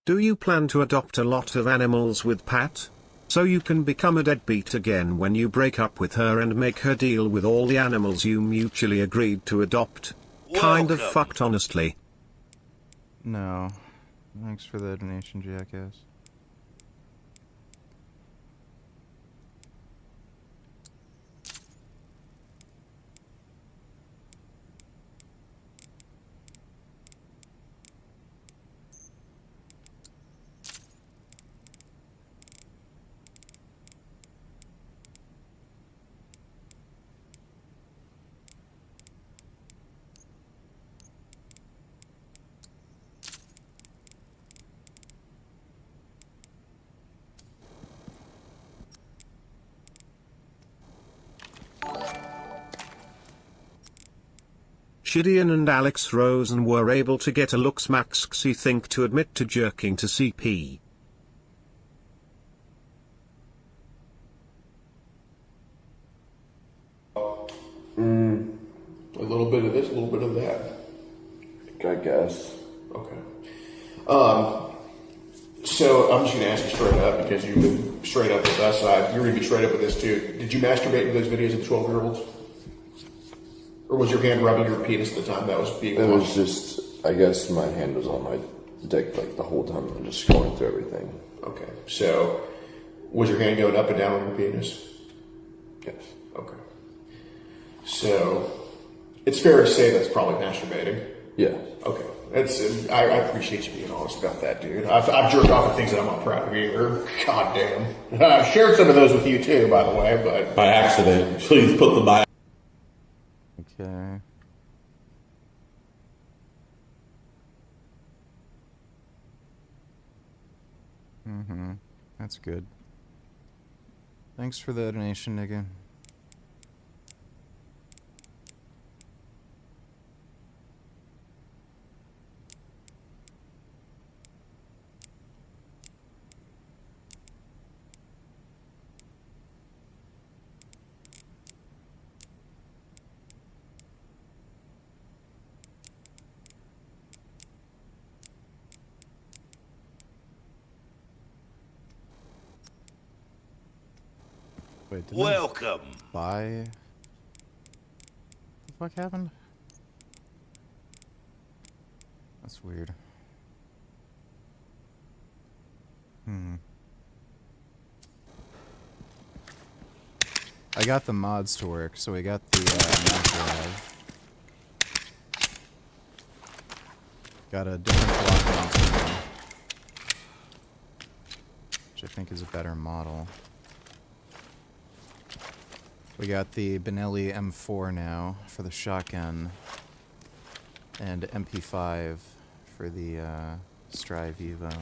Do you plan to adopt a lot of animals with Pat? So you can become a deadbeat again when you break up with her and make her deal with all the animals you mutually agreed to adopt? Kind of fucked, honestly. No. Thanks for the donation, jackass. Shidian and Alex Rosen were able to get a looks maxi think to admit to jerking to CP. A little bit of this, a little bit of that. I guess. Okay. So I'm just gonna ask you straight up because you've been straight up with us. You're gonna be straight up with this too. Did you masturbate to those videos of the 12-year-olds? Or was your hand rubbing your penis at the time that was being It washed? was just, I guess my hand was on my dick like the whole time and just going through everything. Okay. So, was your hand going up and down on your penis? Yes. Okay. So, it's fair to say that's probably masturbating. Yeah. Okay. I appreciate you being honest about that, dude. I've jerked off at things that I'm not proud of either. God damn. I've shared some of those with you too, by the way, but... By accident. Please put the by... Okay. That's good. Thanks for the donation, nigga. Wait, did Welcome. Buy? What the fuck happened? That's weird. I got the mods to work, so we got the Mac drive. Got a different block mouse, which I think is a better model. We got the Benelli M4 now for the shotgun, and MP5 for the Strive Evo.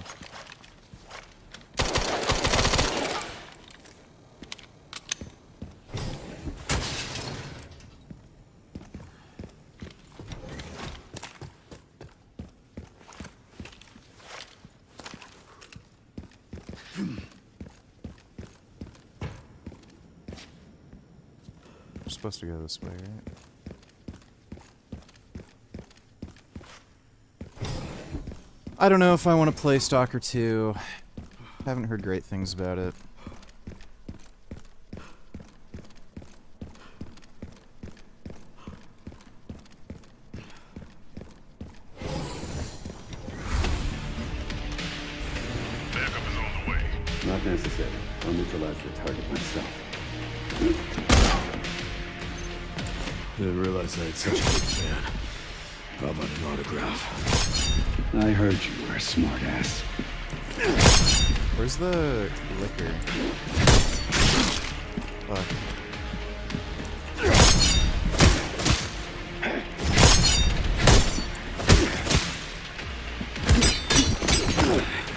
Supposed to go this way, right? I don't know if I want to play Stalker 2. Haven't heard great things about it. Backup is on the way. Not necessary. I'll neutralize the target myself. Didn't realize I had such a big fan. How about an autograph? I heard you were a smartass. Where's the liquor? Fuck.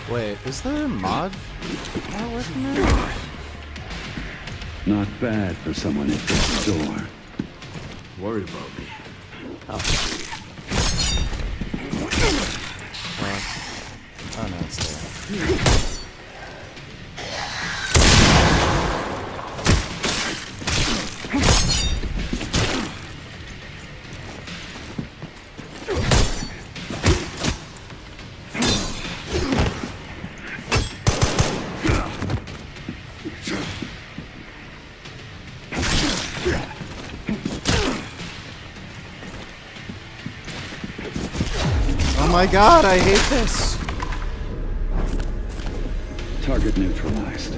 Wait, is the mod not working there? Not bad for someone at the store. Worried about me. Oh no, it's there. Oh my god, I hate this! Target neutralized.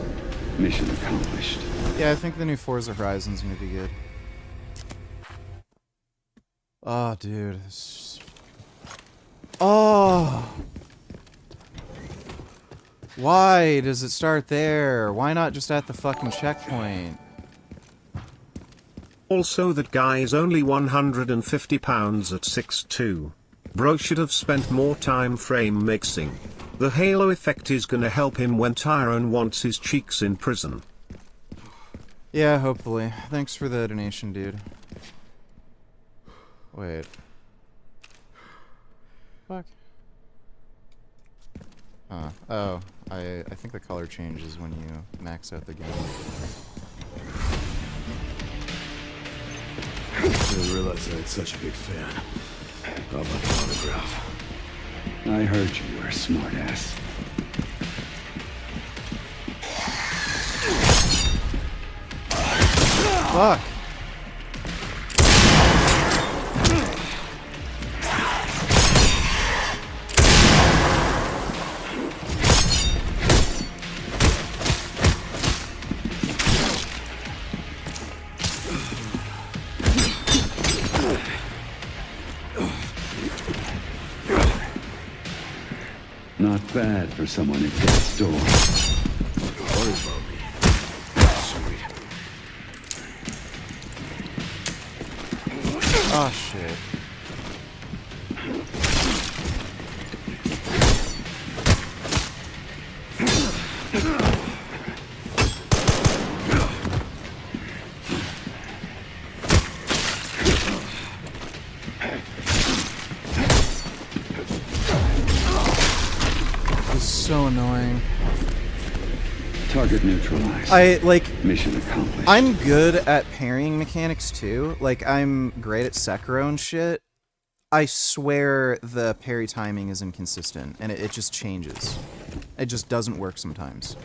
Mission accomplished. Yeah, I think the new Forza Horizon's gonna be good. Oh, dude. Oh! Why does it start there? Why not just at the fucking checkpoint? Also, that guy is only 150 pounds at 6'2". Bro should have spent more time frame mixing. The halo effect is gonna help him when Tyrone wants his cheeks in prison. Yeah, hopefully. Thanks for the donation, dude. Wait. Fuck. Oh. I think the color changes when you max out the game. Didn't realize I had such a big fan. How about an autograph? I heard you were a smartass. Fuck. Not bad for someone at death's door. Worry about me. Sweet. Oh shit. This is so annoying. Target neutralized. Mission accomplished. I'm good at parrying mechanics too. Like, I'm great at Sekiro and shit. I swear the parry timing is inconsistent, and it just changes. It just doesn't work sometimes.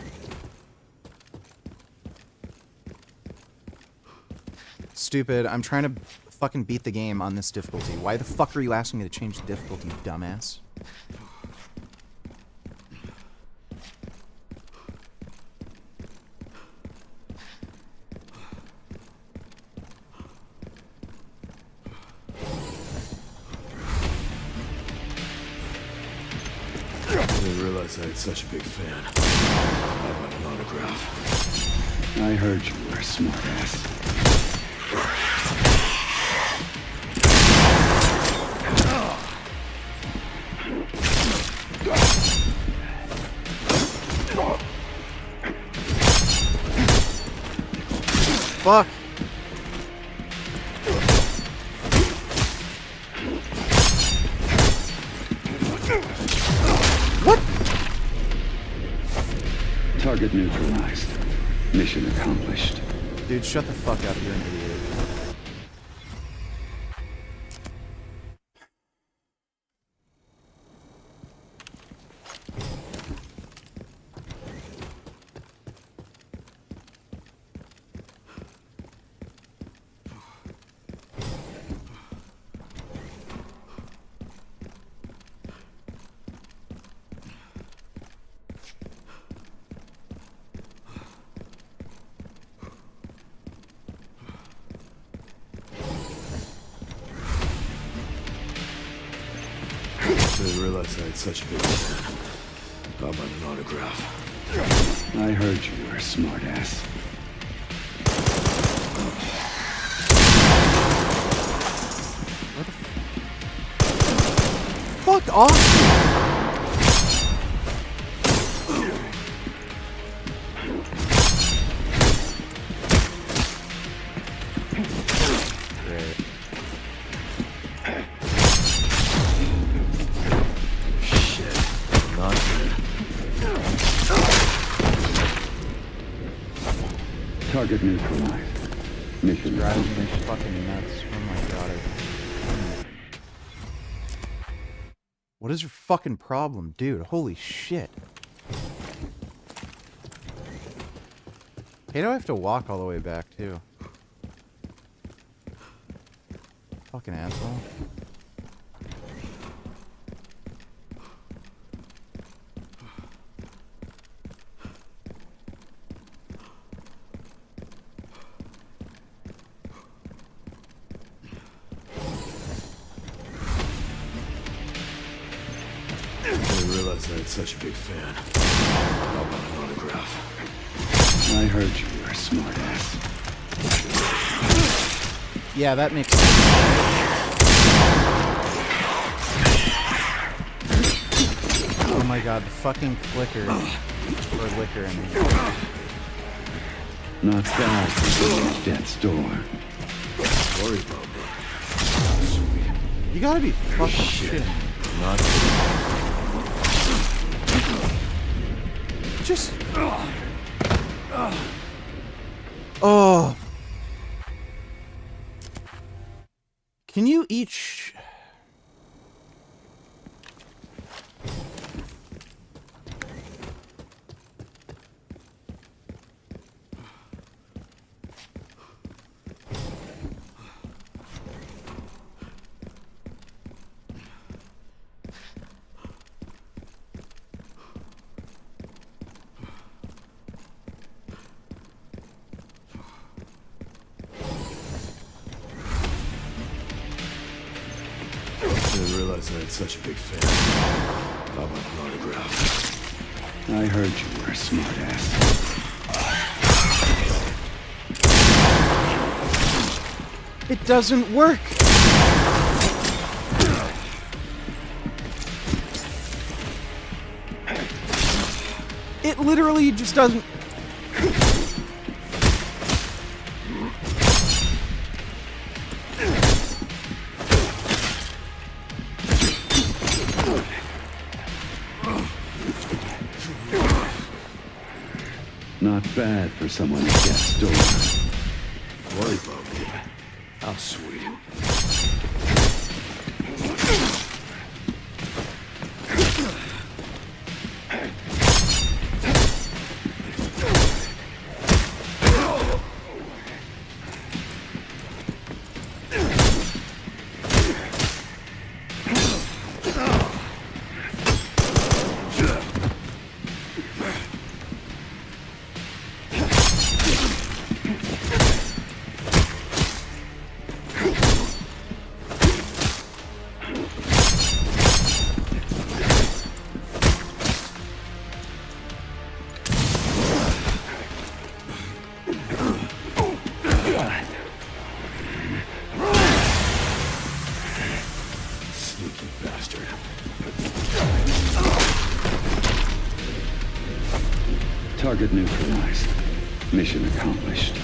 Stupid, I'm trying to fucking beat the game on this difficulty. Why the fuck are you asking me to change the difficulty, you dumbass? I didn't realize I had such a big fan. I want an autograph. I heard you were a smartass. Fuck! What? Target neutralized. Mission accomplished. Dude, shut the fuck up, you're an idiot. I didn't realize I had such a big fan. How about an autograph? I heard you were a smartass. Fuck off! Target neutralized. Mission Driving me accomplished. fucking nuts. Oh my god. What is your fucking problem, dude? Holy shit. Hey, do I have to walk all the way back, too? Fucking asshole. I didn't realize I had such a big fan. How about an autograph? I heard you were a smartass. Yeah, that makes sense. Oh my god, the fucking clicker. Or liquor, I mean. Not bad for someone at death's door. Worry about me. Sweet. You gotta be fucking shitting. Not Just... Oh. Can you each... I didn't realize I had such a big fan. How about an autograph? I heard you were a smartass. It doesn't work. It literally just doesn't. Not bad for someone at death's door. Worry about me. How sweet. Sneaky bastard. Target neutralized. Mission accomplished.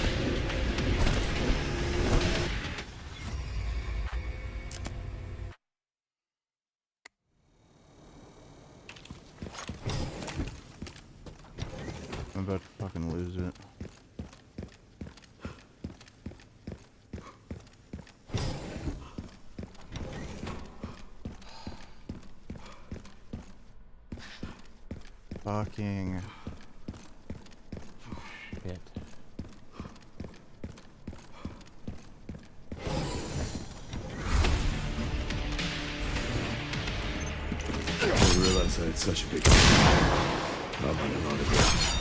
I'm about to fucking lose it. Fucking shit. I didn't realize I had such a big... How about an autograph?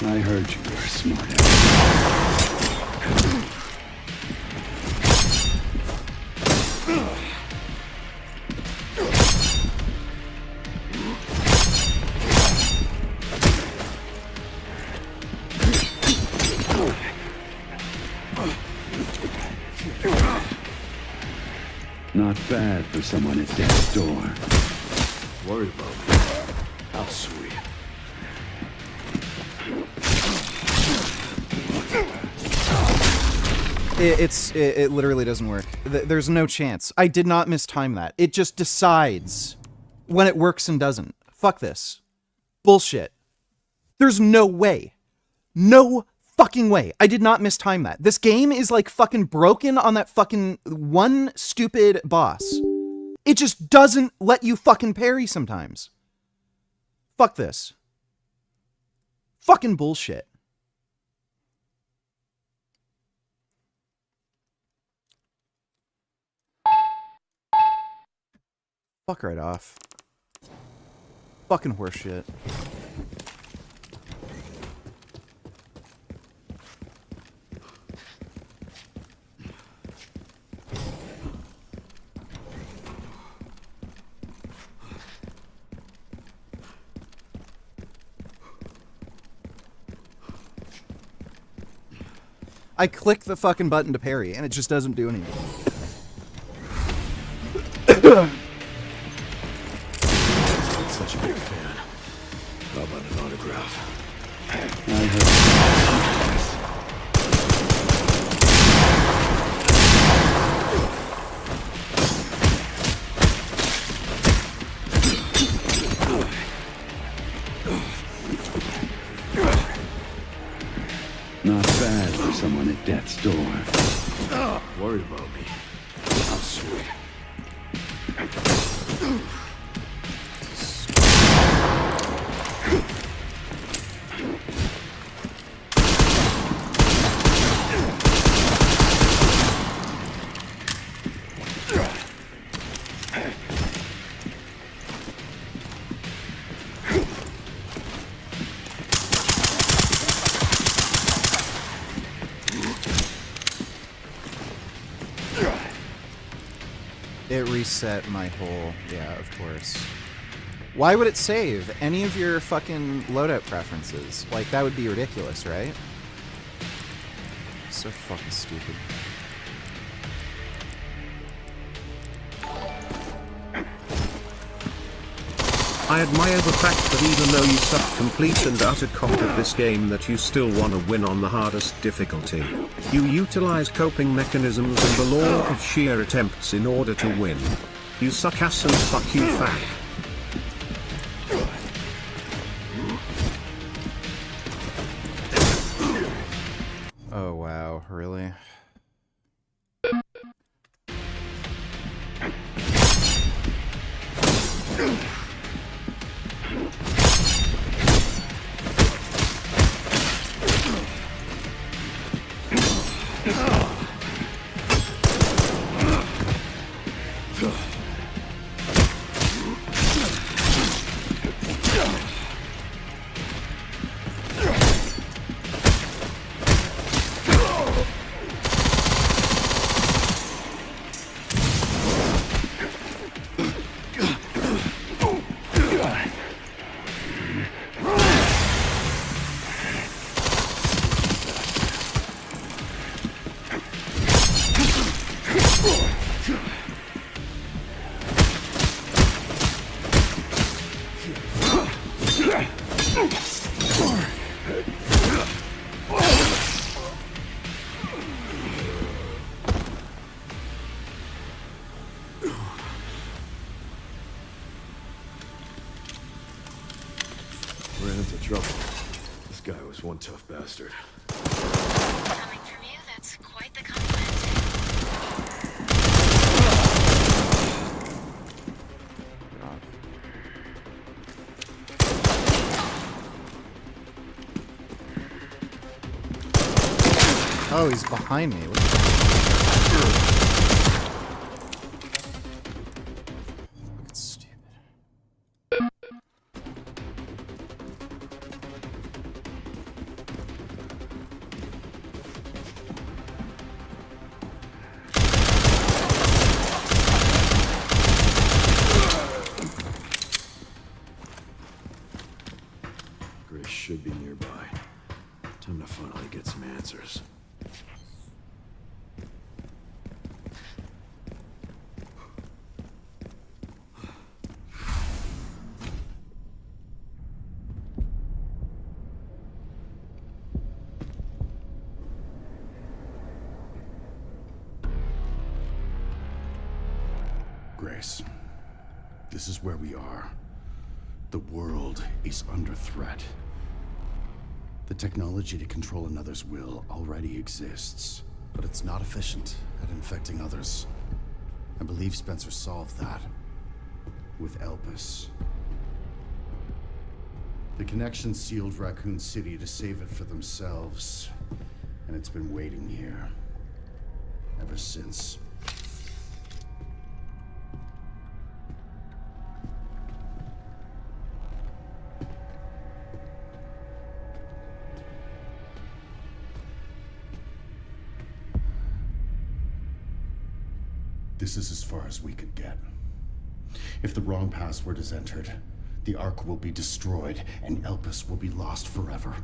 I heard you were a smartass. Not bad for someone at death's door. Worried about me. How sweet. It literally doesn't work. There's no chance. I did not mistime that. It just decides when it works and doesn't. Fuck this. Bullshit. There's no way. No fucking way. I did not mistime that. This game is like fucking broken on that fucking one stupid boss. It just doesn't let you fucking parry sometimes. Fuck this. Fucking bullshit. Fuck right off. Fucking horseshit. I click the fucking button to parry, and it just doesn't do anything. Such a big fan. How about an autograph? I heard. Not bad for someone at death's door. Worried about me. How sweet. It reset my whole... Yeah, of course. Why would it save any of your fucking loadout preferences? Like, that would be ridiculous, right? So fucking stupid. I admire the fact that even though you suck complete and utter cock at this game that you still want to win on the hardest difficulty. You utilize coping mechanisms and the law of sheer attempts in order to win. You suck ass and fuck you fag. Oh wow, really? Ran into trouble. This guy was one tough bastard. Coming from you, that's quite the compliment. Oh, he's behind me. Grace should be nearby. Time to finally get some answers. Grace, this is where we are. The world is under threat. The technology to control another's will already exists, but it's not efficient at infecting others. I believe Spencer solved that with Elpis. The Connection sealed Raccoon City to save it for themselves, and it's been waiting here ever since. This is as far as we could get. If the wrong password is entered, the Ark will be destroyed and Elpis will be lost forever.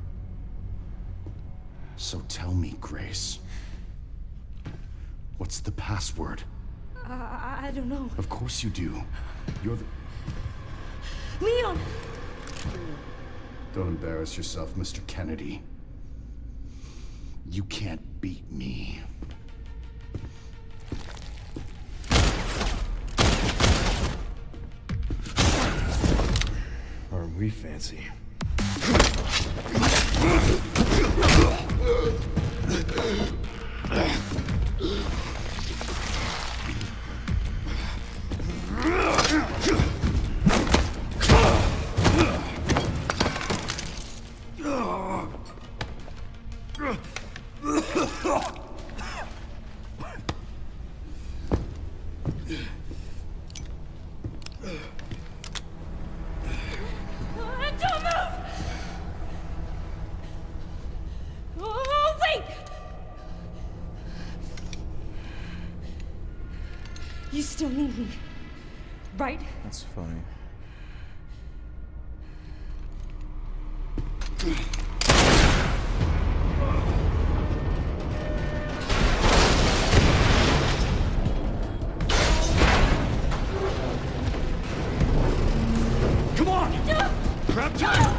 So tell me, Grace, what's the password? I don't know. Of course you do. You're the... Leon! Don't embarrass yourself, Mr. Kennedy. You can't beat me. Aren't we fancy? Don't move! Oh, wait! You still need me, right? That's funny. Come on! Grab tight!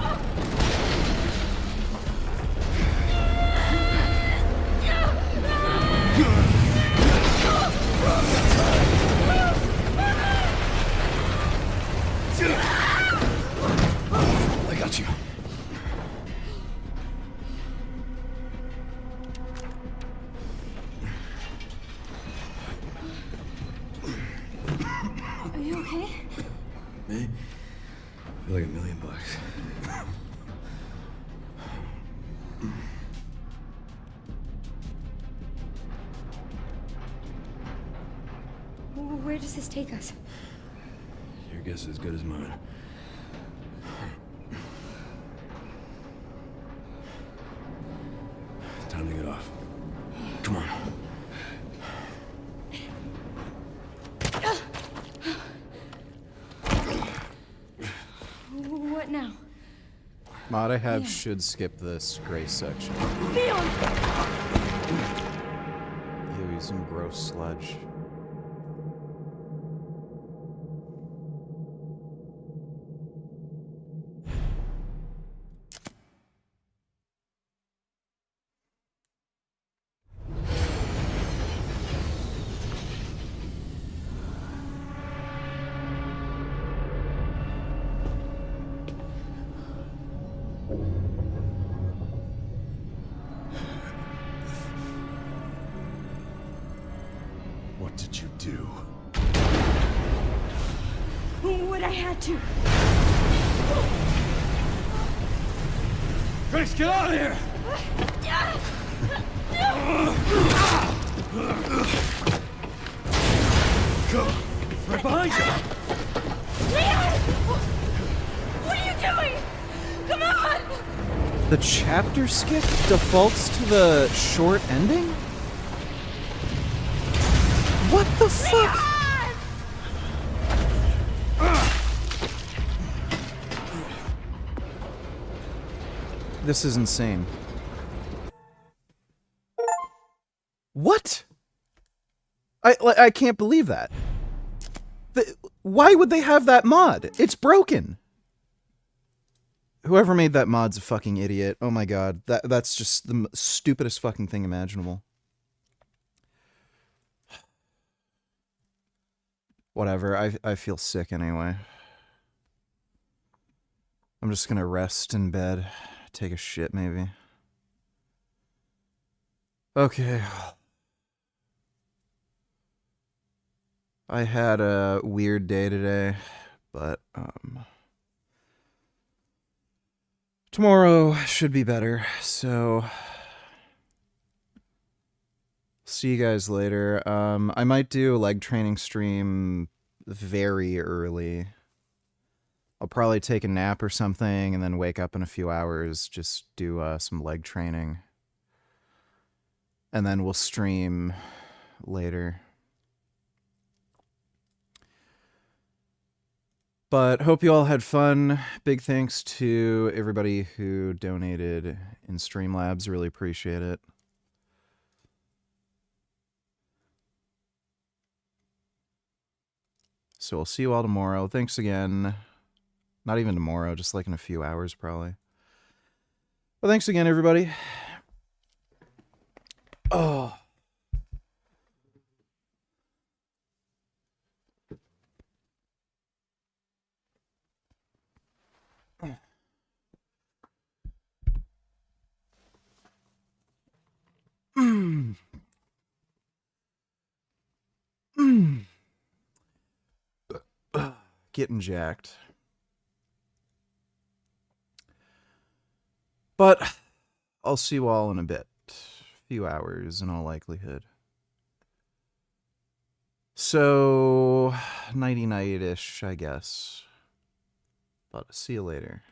I got you. Are you okay? Me? I feel like $1 million. Where does this take us? Your guess is as good as mine. Time to get off. Come on. What now? Mod I have should skip this gray section. Leon! Ew, he's in gross sludge. What did you do? What I had to. Grace, get out of here! Go! Right behind you! Leon! What are you doing? Come on! The chapter skip defaults to the short ending? What the fuck? This is insane. What? I can't believe that. Why would they have that mod? It's broken. Whoever made that mod's a fucking idiot. Oh my god, that's just the stupidest fucking thing imaginable. Whatever, I feel sick anyway. I'm just gonna rest in bed, take a shit maybe. Okay. I had a weird day today, but tomorrow should be better, so see you guys later. I might do a leg training stream very early. I'll probably take a nap or something and then wake up in a few hours, just do some leg training. And then we'll stream later. But hope you all had fun. Big thanks to everybody who donated in Streamlabs. Really appreciate it. So we'll see you all tomorrow. Thanks again. Not even tomorrow, just like in a few hours probably. Well, thanks again, everybody. Oh. Mm. Mm. Getting jacked. But I'll see you all in a bit. A few hours in all likelihood. So, nighty-night-ish, I guess. But see you later.